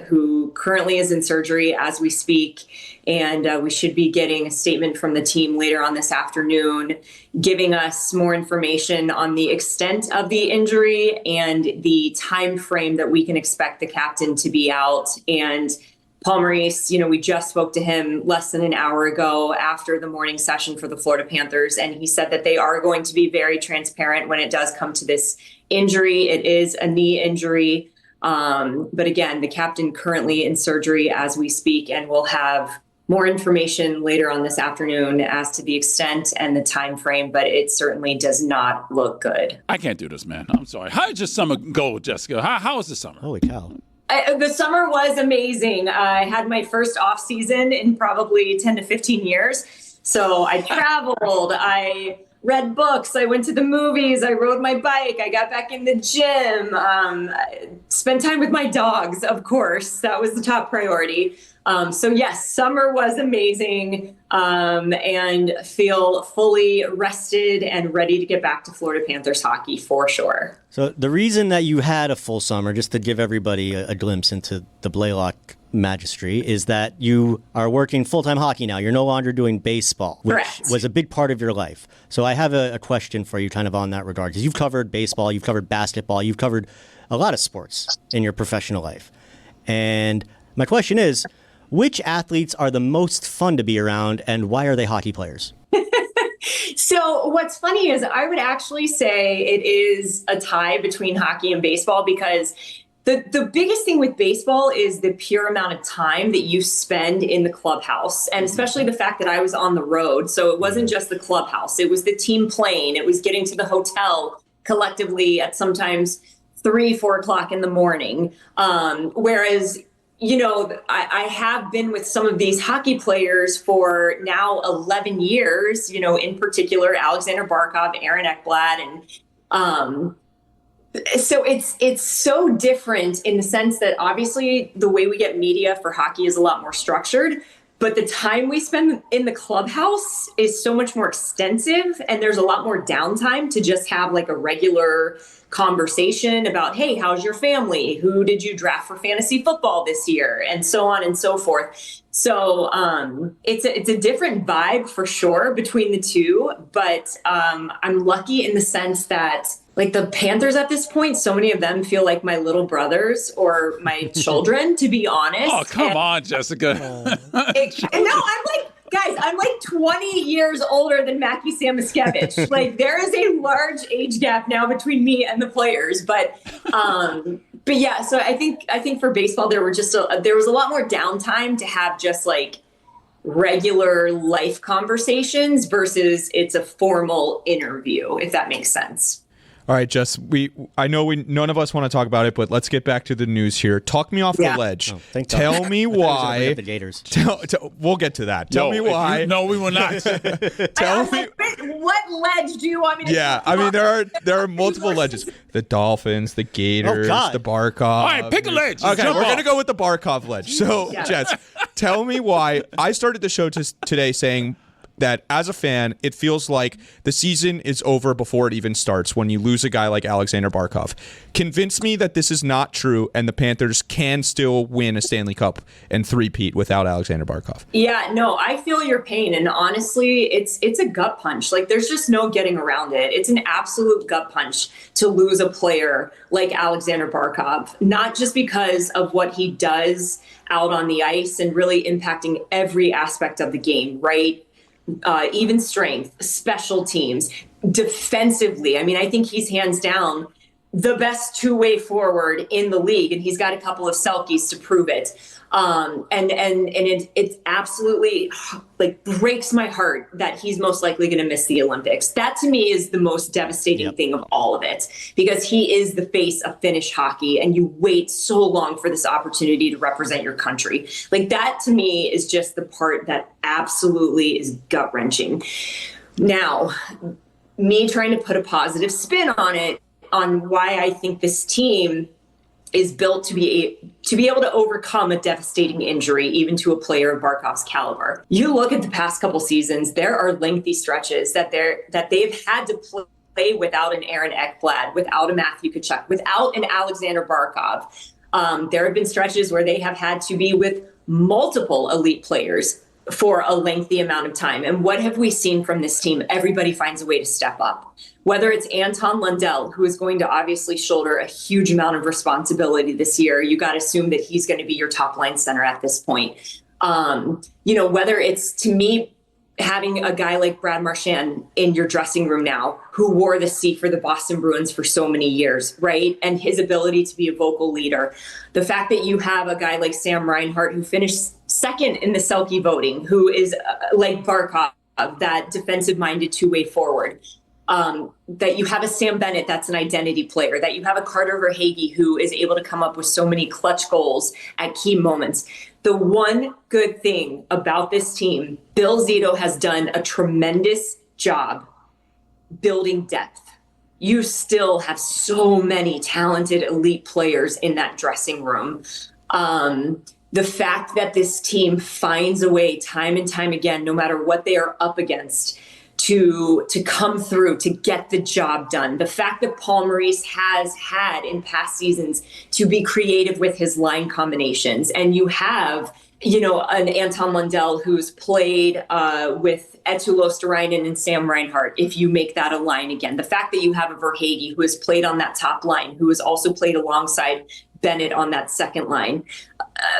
who currently is in surgery as we speak. And we should be getting a statement from the team later on this afternoon, giving us more information on the extent of the injury and the time frame that we can expect the captain to be out. And Paul Maurice, we just spoke to him less than an hour ago after the morning session for the Florida Panthers, and he said that they are going to be very transparent when it does come to this injury. It is a knee injury. But again, the captain currently in surgery as we speak, and we'll have more information later on this afternoon as to the extent and the time frame, but it certainly does not look good. I can't do this, man. I'm sorry. How did your summer go, Jessica? How was the summer? Holy cow. The summer was amazing. I had my first off season in probably 10 to 15 years. So I traveled, I read books, I went to the movies, I rode my bike, I got back in the gym, spent time with my dogs, of course. That was the top priority. So yes, summer was amazing, and feel fully rested and ready to get back to Florida Panthers hockey for sure. So the reason that you had a full summer, just to give everybody a glimpse into the Blaylock magistry, is that you are working full-time hockey now. You're no longer doing baseball, which Correct. was a big part of your life. So I have a question for you kind of on that regard, because you've covered baseball, you've covered basketball, you've covered a lot of sports in your professional life. And my question is, which athletes are the most fun to be around, and why are they hockey players? So what's funny is I would actually say it is a tie between hockey and baseball, because the biggest thing with baseball is the pure amount of time that you spend in the clubhouse, and especially the fact that I was on the road. So it wasn't just the clubhouse, it was the team playing, it was getting to the hotel collectively at sometimes 3-4 o'clock in the morning. Whereas I have been with some of these hockey players for now 11 years, in particular, Aleksander Barkov, Aaron Ekblad. And so it's so different in the sense that obviously the way we get media for hockey is a lot more structured, but the time we spend in the clubhouse is so much more extensive, and there's a lot more downtime to just have like a regular conversation about, hey, how's your family? Who did you draft for fantasy football this year? And so on and so forth. So it's a different vibe for sure between the two, but I'm lucky in the sense that like the Panthers at this point, so many of them feel like my little brothers or my children, to be honest. Oh, come on, Jessica. I'm like 20 years older than Mackie Samoskevich. Like there is a large age gap now between me and the players, but yeah. So I think for baseball there was a lot more downtime to have just like regular life conversations versus it's a formal interview, if that makes sense. All right, Jess, I know none of us want to talk about it, but let's get back to the news here. Talk me off the ledge. Oh, Tell me why. The Gators. We'll get to that. Tell me why. No, we will not. Tell me. What ledge do you want me to talk I mean, about? there are multiple ledges. The Dolphins, the Gators, the Barkov. All right, pick a ledge. Okay, we're going to go with the Barkov ledge. So, Jess, tell me why. I started the show today saying that as a fan, it feels like the season is over before it even starts when you lose a guy like Aleksander Barkov. Convince me that this is not true and the Panthers can still win a Stanley Cup and three-peat without Aleksander Barkov. Yeah, no, I feel your pain. And honestly, it's a gut punch. Like there's just no getting around it. It's an absolute gut punch to lose a player like Aleksander Barkov, not just because of what he does out on the ice and really impacting every aspect of the game, right? Even strength, special teams, defensively. I mean, I think he's hands down the best two-way forward in the league, and he's got a couple of Selkies to prove it. And it absolutely like breaks my heart that he's most likely going to miss the Olympics. That to me is the most devastating thing of all of it, because he is the face of Finnish hockey, and you wait so long for this opportunity to represent your country. Like that to me is just the part that absolutely is gut-wrenching. Now, me trying to put a positive spin on it, on why I think this team is built to be able to overcome a devastating injury, even to a player of Barkov's caliber. You look at the past couple seasons, there are lengthy stretches that they've had to play without an Aaron Ekblad, without a Matthew Tkachuk, without an Aleksander Barkov. There have been stretches where they have had to be with multiple elite players for a lengthy amount of time. And what have we seen from this team? Everybody finds a way to step up. Whether it's Anton Lundell, who is going to obviously shoulder a huge amount of responsibility this year, you got to assume that he's going to be your top line center at this point. Whether it's, to me, having a guy like Brad Marchand in your dressing room now, who wore the C for the Boston Bruins for so many years, right? And his ability to be a vocal leader. The fact that you have a guy like Sam Reinhart, who finished second in the Selke voting, who is like Barkov, that defensive-minded two-way forward. That you have a Sam Bennett that's an identity player, that you have a Carter Verhaeghe who is able to come up with so many clutch goals at key moments. The one good thing about this team, Bill Zito has done a tremendous job building depth. You still have so many talented elite players in that dressing room. The fact that this team finds a way time and time again, no matter what they are up against, to come through, to get the job done. The fact that Paul Maurice has had in past seasons to be creative with his line combinations. And you have, an Anton Lundell who's played with Eetu Luostarinen and Sam Reinhart, if you make that a line again. The fact that you have a Verhaeghe who has played on that top line, who has also played alongside Bennett on that second line.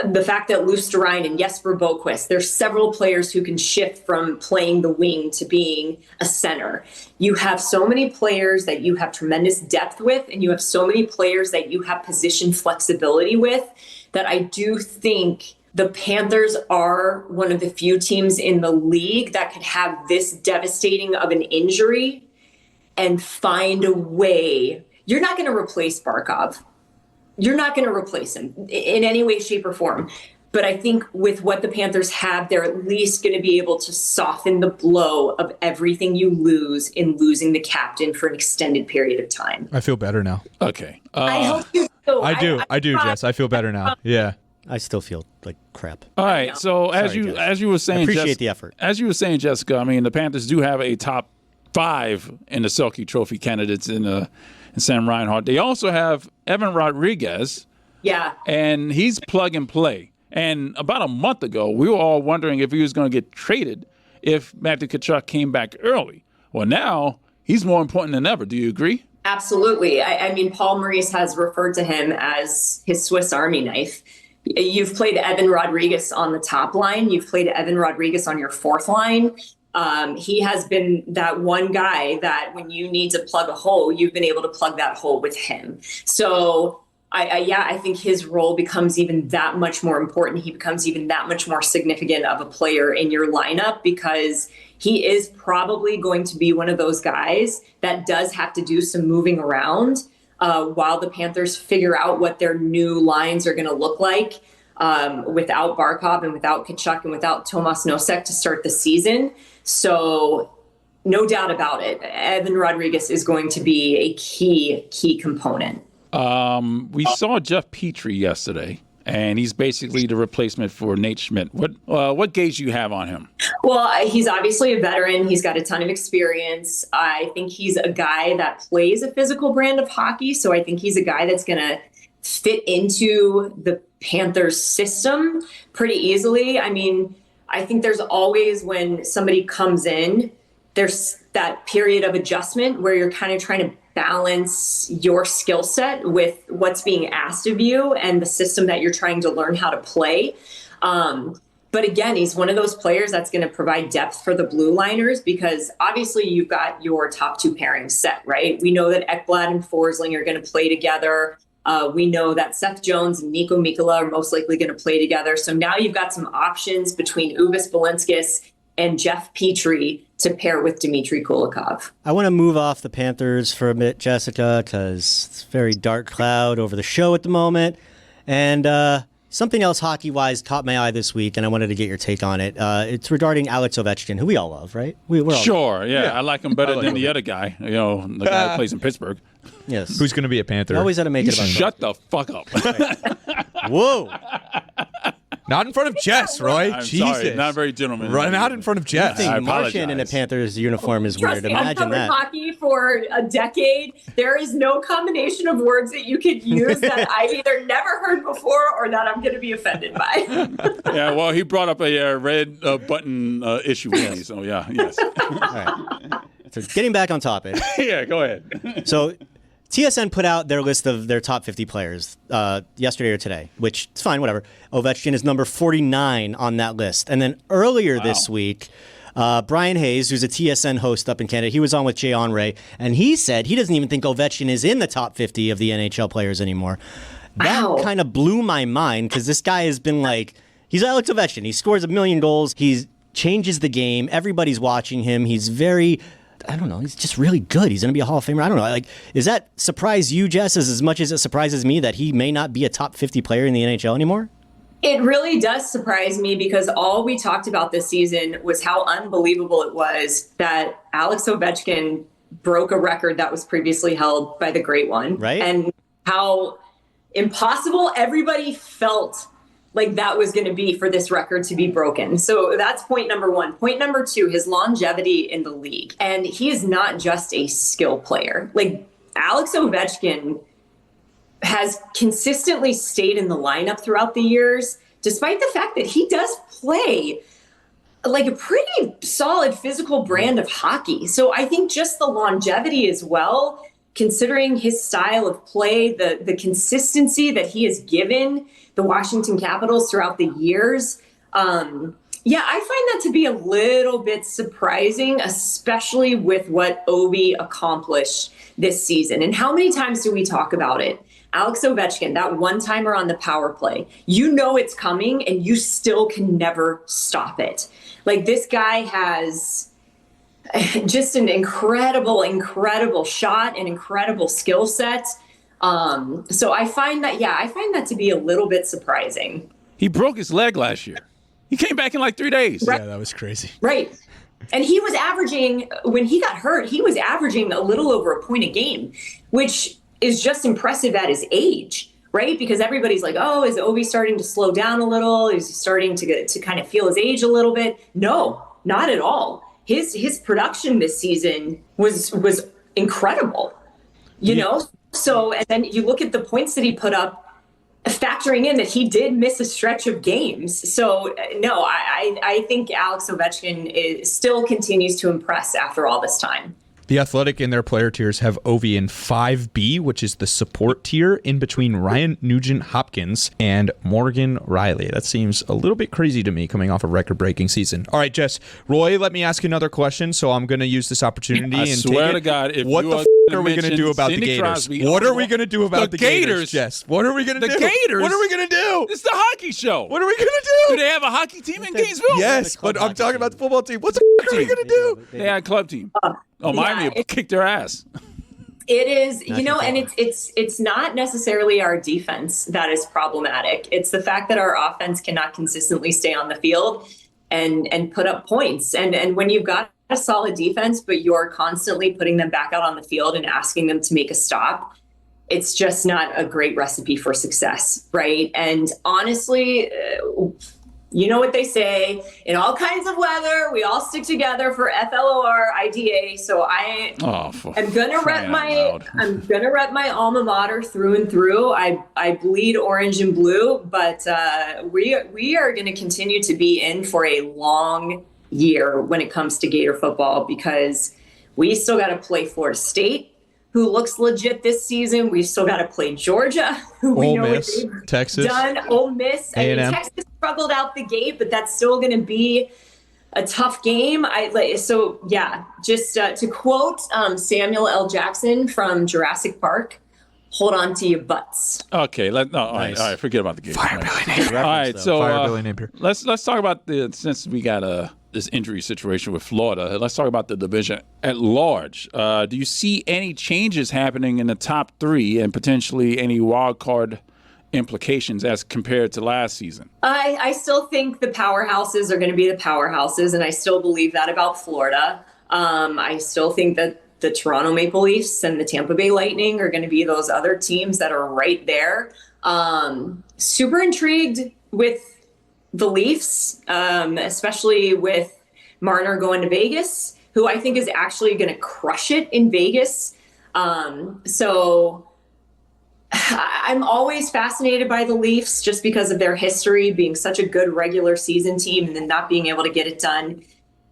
The fact that Luostarinen and Jesper Boquist, there's several players who can shift from playing the wing to being a center. You have so many players that you have tremendous depth with, and you have so many players that you have position flexibility with, that I do think the Panthers are one of the few teams in the league that could have this devastating of an injury and find a way. You're not going to replace Barkov. You're not going to replace him in any way, shape, or form. But I think with what the Panthers have, they're at least going to be able to soften the blow of everything you lose in losing the captain for an extended period of time. I feel better now. Okay. I hope you do. I do, Jess. I feel better now. Yeah. I still feel like crap. All right. So as you were saying, I appreciate the effort. As you were saying, Jessica, I mean, the Panthers do have a top 5 in the Selke Trophy candidates in Sam Reinhart. They also have Evan Rodriguez. Yeah. And he's plug and play. And about a month ago, we were all wondering if he was going to get traded if Matthew Tkachuk came back early. Well, now he's more important than ever. Do you agree? Absolutely. I mean, Paul Maurice has referred to him as his Swiss Army knife. You've played Evan Rodriguez on the top line. You've played Evan Rodriguez on your fourth line. He has been that one guy that when you need to plug a hole, you've been able to plug that hole with him. So I think his role becomes even that much more important. He becomes even that much more significant of a player in your lineup, because he is probably going to be one of those guys that does have to do some moving around while the Panthers figure out what their new lines are going to look like without Barkov and without Tkachuk and without Tomas Nosek to start the season. So no doubt about it, Evan Rodriguez is going to be a key component. We saw Jeff Petrie yesterday, and he's basically the replacement for Nate Schmidt. What gauge do you have on him? Well, he's obviously a veteran. He's got a ton of experience. I think he's a guy that plays a physical brand of hockey, so I think he's a guy that's going to fit into the Panthers system pretty easily. I mean, I think there's always, when somebody comes in, there's that period of adjustment where you're kind of trying to balance your skill set with what's being asked of you and the system that you're trying to learn how to play. But again, he's one of those players that's going to provide depth for the Blue Liners, because obviously you've got your top 2 pairings set, right? We know that Ekblad and Forsling are going to play together. We know that Seth Jones and Nico Mikkola are most likely going to play together. So now you've got some options between Uvis Balinskis and Jeff Petrie to pair with Dmitry Kulikov. I want to move off the Panthers for a bit, Jessica, because it's a very dark cloud over the show at the moment. And something else hockey-wise caught my eye this week, and I wanted to get your take on it. It's regarding Alex Ovechkin, who we all love, right? We're all sure, yeah. I like him better than the other guy, the guy who plays in Pittsburgh. Yes. Who's going to be a Panther? Always had to make it about Shut the fuck up. Whoa. Not in front of Jess, Roy. I'm Jesus. sorry, not very gentlemanly. Right, not in front of Jess. I think Martian in a Panthers uniform is weird. Imagine I've covered that. hockey for a decade. There is no combination of words that you could use that I've either never heard before or that I'm going to be offended by. Yeah, well, he brought up a red button issue with me, so yeah, yes. All right. So getting back on topic. Yeah, go ahead. So TSN put out their list of their top 50 players yesterday or today, which is fine, whatever. Ovechkin is number 49 on that list. And then earlier this week, Brian Hayes, who's a TSN host up in Canada, he was on with Jay Onray, and he said he doesn't even think Ovechkin is in the top 50 of the NHL players anymore. That kind of blew my mind because this guy has been like, he's Alex Ovechkin. He scores 1 million goals. He changes the game. Everybody's watching him. He's very, I don't know, he's just really good. He's going to be a Hall of Famer. I don't know. Like, does that surprise you, Jess, as much as it surprises me that he may not be a top 50 player in the NHL anymore? It really does surprise me because all we talked about this season was how unbelievable it was that Alex Ovechkin broke a record that was previously held by the Great One. Right. And how impossible everybody felt like that was going to be for this record to be broken. So that's point number one. Point number two, his longevity in the league. And he is not just a skill player. Like, Alex Ovechkin has consistently stayed in the lineup throughout the years, despite the fact that he does play like a pretty solid physical brand of hockey. So I think just the longevity as well, considering his style of play, the consistency that he has given the Washington Capitals throughout the years. I find that to be a little bit surprising, especially with what Ovi accomplished this season. And how many times do we talk about it? Alex Ovechkin, that one-timer on the power play, you know it's coming and you still can never stop it. Like, this guy has just an incredible shot, an incredible skill set. So I find that to be a little bit surprising. He broke his leg last year. He came back in like 3 days. Right. Yeah, that was crazy. Right. And he was averaging, when he got hurt, he was averaging a little over a point a game, which is just impressive at his age, right? Because everybody's like, oh, is Ovi starting to slow down a little? Is he starting to kind of feel his age a little bit? No, not at all. His production this season was incredible, you know? So, and then you look at the points that he put up, factoring in that he did miss a stretch of games. So, no, I think Alex Ovechkin still continues to impress after all this time. The Athletic in their player tiers have Ovi in 5B, which is the support tier, in between Ryan Nugent-Hopkins and Morgan Riley. That seems a little bit crazy to me coming off a record-breaking season. All right, Jess. Roy, let me ask you another question, so I'm going to use this opportunity and swear take to God, if what you the are are we going to do about Sidney the Gators? Crosby, What are we going to do about the Gators, Jess? What are we going to do? The Gators? What are we going to do? It's the hockey show. What are we going to do? Do they have a hockey team in Gainesville? Yes, but I'm talking about the football team. What the are we going to do? They had a club team. Miami kicked their ass. It is, and it's not necessarily our defense that is problematic. It's the fact that our offense cannot consistently stay on the field and put up points. And when you've got a solid defense, but you're constantly putting them back out on the field and asking them to make a stop, it's just not a great recipe for success, right? And honestly, you know what they say, in all kinds of weather, we all stick together for FLORIDA. So I'm gonna rep my alma mater through and through. I bleed orange and blue, but we are going to continue to be in for a long year when it comes to Gator football, because we still got to play Florida State, who looks legit this season. We've still got to play Georgia, who we know what they've Texas, done. Ole Miss. I mean, A&M. Texas struggled out the gate, but that's still going to be a tough game. Just to quote Samuel L. Jackson from Jurassic Park, hold on to your butts. Okay, all right, forget about the game. Fire Billy Napier. All right, so Fire Billy Napier. Let's talk about since we got this injury situation with Florida. Let's talk about the division at large. Do you see any changes happening in the top three and potentially any wild card implications as compared to last season? I still think the powerhouses are going to be the powerhouses, and I still believe that about Florida. I still think that the Toronto Maple Leafs and the Tampa Bay Lightning are going to be those other teams that are right there. Super intrigued with the Leafs, especially with Marner going to Vegas, who I think is actually going to crush it in Vegas. So I'm always fascinated by the Leafs just because of their history being such a good regular season team and then not being able to get it done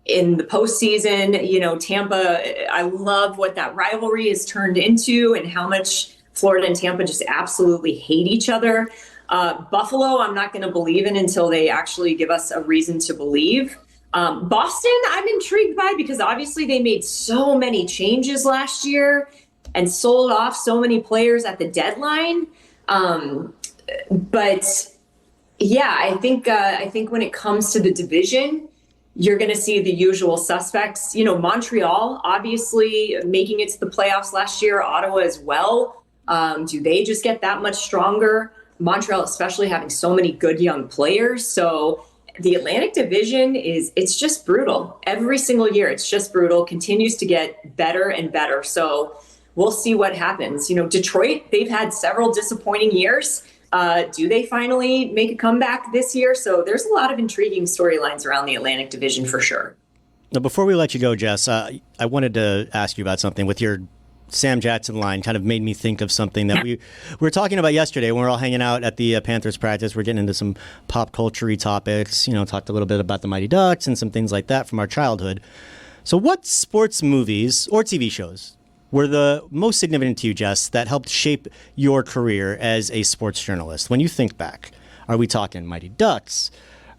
in the postseason. Tampa, I love what that rivalry has turned into and how much Florida and Tampa just absolutely hate each other. Buffalo, I'm not going to believe in until they actually give us a reason to believe. Boston, I'm intrigued by because obviously they made so many changes last year and sold off so many players at the deadline. But yeah, I think when it comes to the division, you're going to see the usual suspects. Montreal, obviously making it to the playoffs last year, Ottawa as well. Do they just get that much stronger? Montreal, especially having so many good young players. So the Atlantic Division it's just brutal. Every single year, it's just brutal, continues to get better and better. So we'll see what happens. Detroit, they've had several disappointing years. Do they finally make a comeback this year? So there's a lot of intriguing storylines around the Atlantic Division for sure. Now, before we let you go, Jess, I wanted to ask you about something with your Sam Jackson line. Kind of made me think of something that we were talking about yesterday when we were all hanging out at the Panthers practice. We're getting into some pop culture-y topics, talked a little bit about the Mighty Ducks and some things like that from our childhood. So what sports movies or TV shows were the most significant to you, Jess, that helped shape your career as a sports journalist? When you think back, are we talking Mighty Ducks?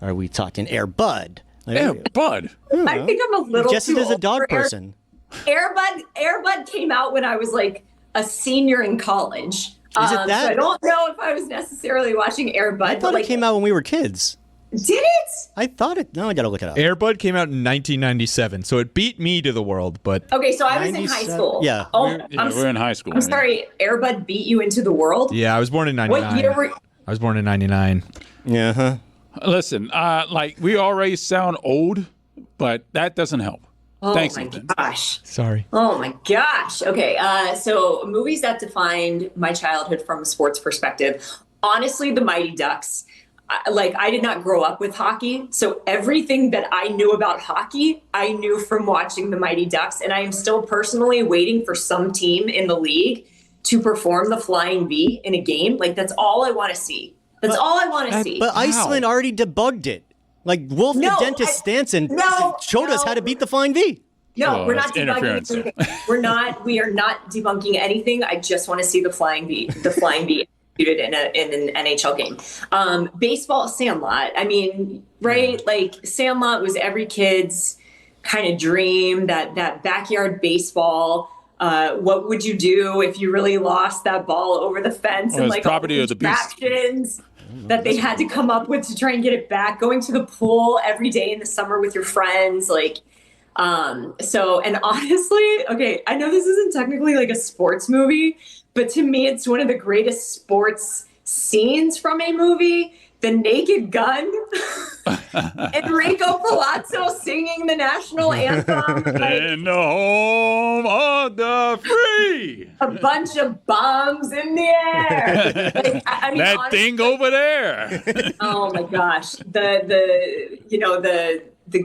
Are we talking Air Bud? Air Bud? I think I'm a little Jess too is a old dog for person. Air Bud came out when I was like a senior in college. Is it that? So I don't know if I was necessarily watching Air Bud. I thought it came out when we were kids. Did it? I thought it. No, I got to look it up. Air Bud came out in 1997, so it beat me to the world. But Okay, so I was in high school. Yeah. Oh, we're in high school. I'm sorry. Air Bud beat you into the world? yeah, I was born in 99. What year were I was born in 99. Yeah. Huh. Listen, we already sound old, but that doesn't help. Oh Thanks, my Ethan. gosh. Sorry. Oh my gosh. Okay. So movies that defined my childhood from a sports perspective. Honestly, the Mighty Ducks. I did not grow up with hockey. So everything that I knew about hockey, I knew from watching the Mighty Ducks. And I am still personally waiting for some team in the league to perform the flying V in a game. That's all I want to see. That's all I want to see. But Iceland already debugged it. Wolf the Dentist Stanson showed us how to beat the Flying V. No, we're not that's interference. debunking anything. We are not debunking anything. I just want to see the flying V executed in an NHL game. Baseball, Sandlot. I mean, right? Sandlot was every kid's kind of dream, that backyard baseball. What would you do if you really lost that ball over the fence? Well, and property of the beast. That they had to come up with to try and get it back, going to the pool every day in the summer with your friends. And honestly, okay, I know this isn't technically a sports movie, but to me, it's one of the greatest sports scenes from a movie. The Naked Gun, Enrico Palazzo singing the national anthem. In the home of the free. A bunch of bombs in the air. I mean, that honestly, thing over there. Oh my gosh. The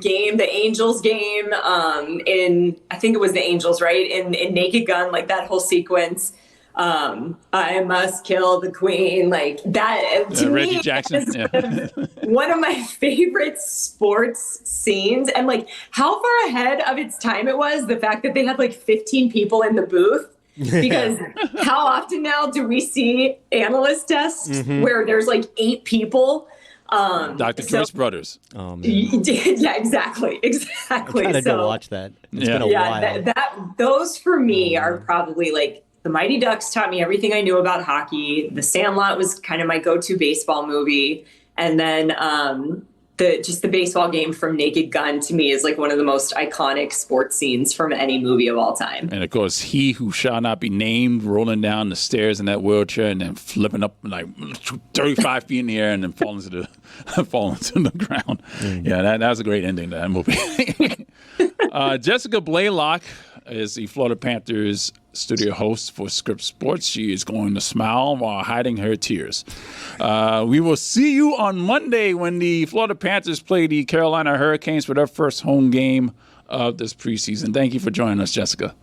game, the Angels game, I think it was the Angels, right? In Naked Gun, that whole sequence. I must kill the queen, that to Reggie me Jackson, one of my favorite sports scenes, and how far ahead of its time it was, the fact that they had 15 people in the booth, because how often now do we see analyst desks where there's 8 people? Dr. Joyce Brothers. Oh, man. Yeah, exactly. I gotta go watch that. It's been a while. Those for me are probably the Mighty Ducks taught me everything I knew about hockey. The Sandlot was kind of my go-to baseball movie. And then the baseball game from Naked Gun to me is one of the most iconic sports scenes from any movie of all time. And of course, he who shall not be named, rolling down the stairs in that wheelchair and then flipping up 35 feet in the air and then falling to the ground. Yeah, that was a great ending to that movie. Jessica Blaylock is the Florida Panthers studio host for Script Sports. She is going to smile while hiding her tears. We will see you on Monday when the Florida Panthers play the Carolina Hurricanes for their first home game of this preseason. Thank you for joining us, Jessica.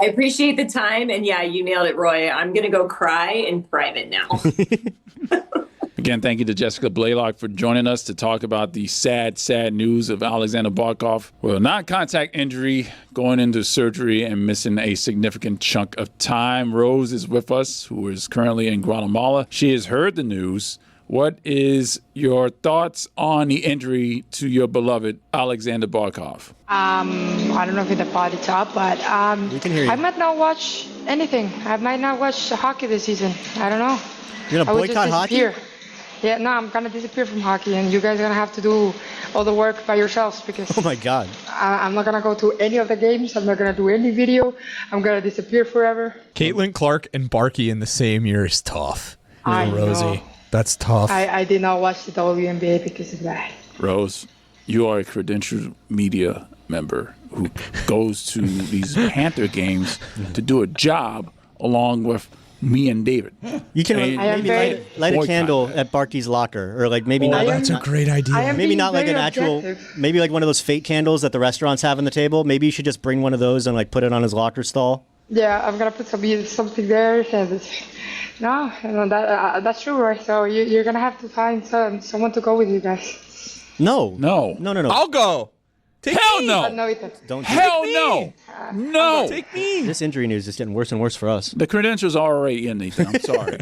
I appreciate the time. And yeah, you nailed it, Roy. I'm going to go cry in private now. Again, thank you to Jessica Blaylock for joining us to talk about the sad, sad news of Aleksander Barkov with a non-contact injury, going into surgery and missing a significant chunk of time. Rose is with us, who is currently in Guatemala. She has heard the news. What is your thoughts on the injury to your beloved Aleksander Barkov? I don't know if it's body top, but We can hear you. I might not watch anything. I might not watch hockey this season. I don't know. You're I going would to just boycott hockey? disappear. Yeah, no, I'm going to disappear from hockey, and you guys are going to have to do all the work by yourselves because Oh, my God. I'm not going to go to any of the games. I'm not going to do any video. I'm going to disappear forever. Caitlin Clark and Barkey in the same year is tough. I Rosie. know. That's tough. I did not watch the WNBA because of that. Rose, you are a credentialed media member who goes to these Panther games to do a job along with me and David. You can And maybe light a boycott candle that. at Barkey's locker, or like maybe not. That's a great idea. I am Maybe being not like very an actual, objective. maybe like one of those fake candles that the restaurants have on the table. Maybe you should just bring one of those and like put it on his locker stall. Yeah, I'm gonna put something there. And no, that's true, right? So you're gonna have to find someone to go with you guys. No. No. I'll go. Take Hell me. no. No, Ethan. Don't. Hell no. No. Take me. This injury news is getting worse and worse for us. The credentials are already in, Nathan. I'm sorry.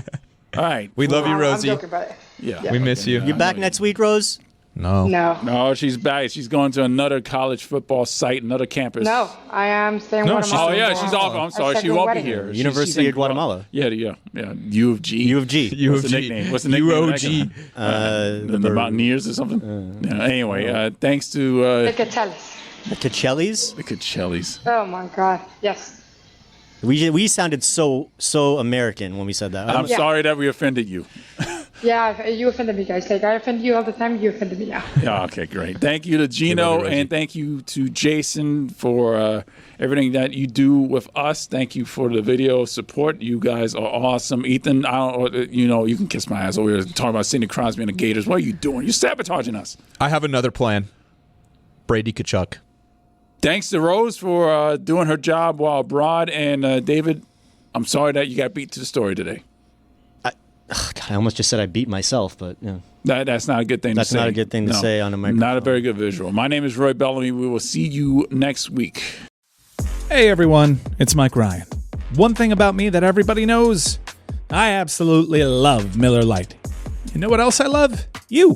All right. We love you, I'm Rosie. joking about it. Yeah. We miss you. You back next week, Rose? No. No, she's back. She's going to another college football site, another campus. No, I am staying in No, Guatemala. Oh, yeah, she's off. I'm sorry. She won't be here. University of Guatemala. Yeah. U of G. U of G. What's the nickname? What's the nickname? UOG. The Mountaineers or something? Yeah, anyway, thanks to The Catellis. The Cacellis? the Coachellis. Oh my God. Yes. We sounded so American when we said that. I'm sorry that we offended you. Yeah, you offended me, guys. Like I offend you all the time. You offended me now. Yeah, okay, great. Thank you to Gino and thank you to Jason for everything that you do with us. Thank you for the video support. You guys are awesome. Ethan, you can kiss my ass over here talking about Sidney Crosby and the Gators. What are you doing? You're sabotaging us. I have another plan. Brady Kachuk. Thanks to Rose for doing her job while abroad. And David, I'm sorry that you got beat to the story today. God, I almost just said I beat myself, but yeah. That's not a good thing to say. That's not a good thing to say on a microphone. Not a very good visual. My name is Roy Bellamy. We will see you next week. Hey everyone, it's Mike Ryan. One thing about me that everybody knows, I absolutely love Miller Lite. You know what else I love? You.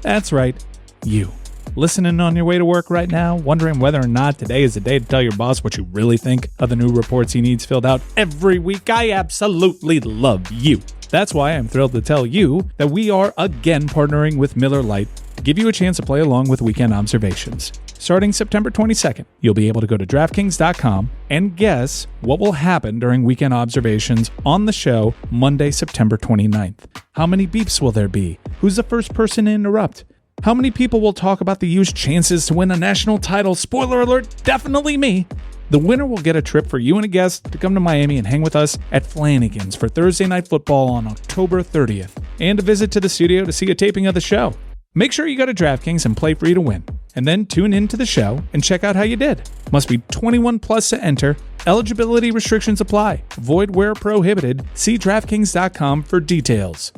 That's right, you. Listening on your way to work right now, wondering whether or not today is the day to tell your boss what you really think of the new reports he needs filled out every week. I absolutely love you. That's why I'm thrilled to tell you that we are again partnering with Miller Lite to give you a chance to play along with Weekend Observations. Starting September 22nd, you'll be able to go to DraftKings.com and guess what will happen during Weekend Observations on the show Monday, September 29th. How many beeps will there be? Who's the first person to interrupt? How many people will talk about the U's chances to win a national title? Spoiler alert, definitely me. The winner will get a trip for you and a guest to come to Miami and hang with us at Flanagan's for Thursday Night Football on October 30th, and a visit to the studio to see a taping of the show. Make sure you go to DraftKings and play free to win, and then tune in to the show and check out how you did. Must be 21 plus to enter. Eligibility restrictions apply. Void where prohibited. See DraftKings.com for details.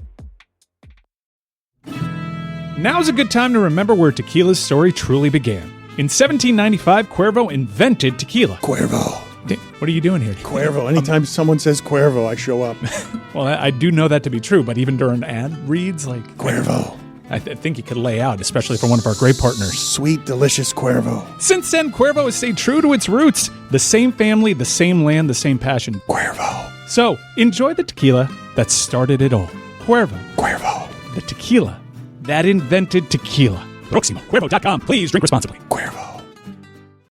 Now's a good time to remember where tequila's story truly began. In 1795, Cuervo invented tequila. Cuervo. What are you doing here? Cuervo. Anytime someone says Cuervo, I show up. Well, I do know that to be true, but even during ad reads, like... Cuervo. I think you could lay out, especially for one of our great partners. Sweet, delicious Cuervo. Since then, Cuervo has stayed true to its roots. The same family, the same land, the same passion. Cuervo. So, enjoy the tequila that started it all. Cuervo. Cuervo. The tequila that invented tequila. Proximo. Cuervo.com. Please drink responsibly.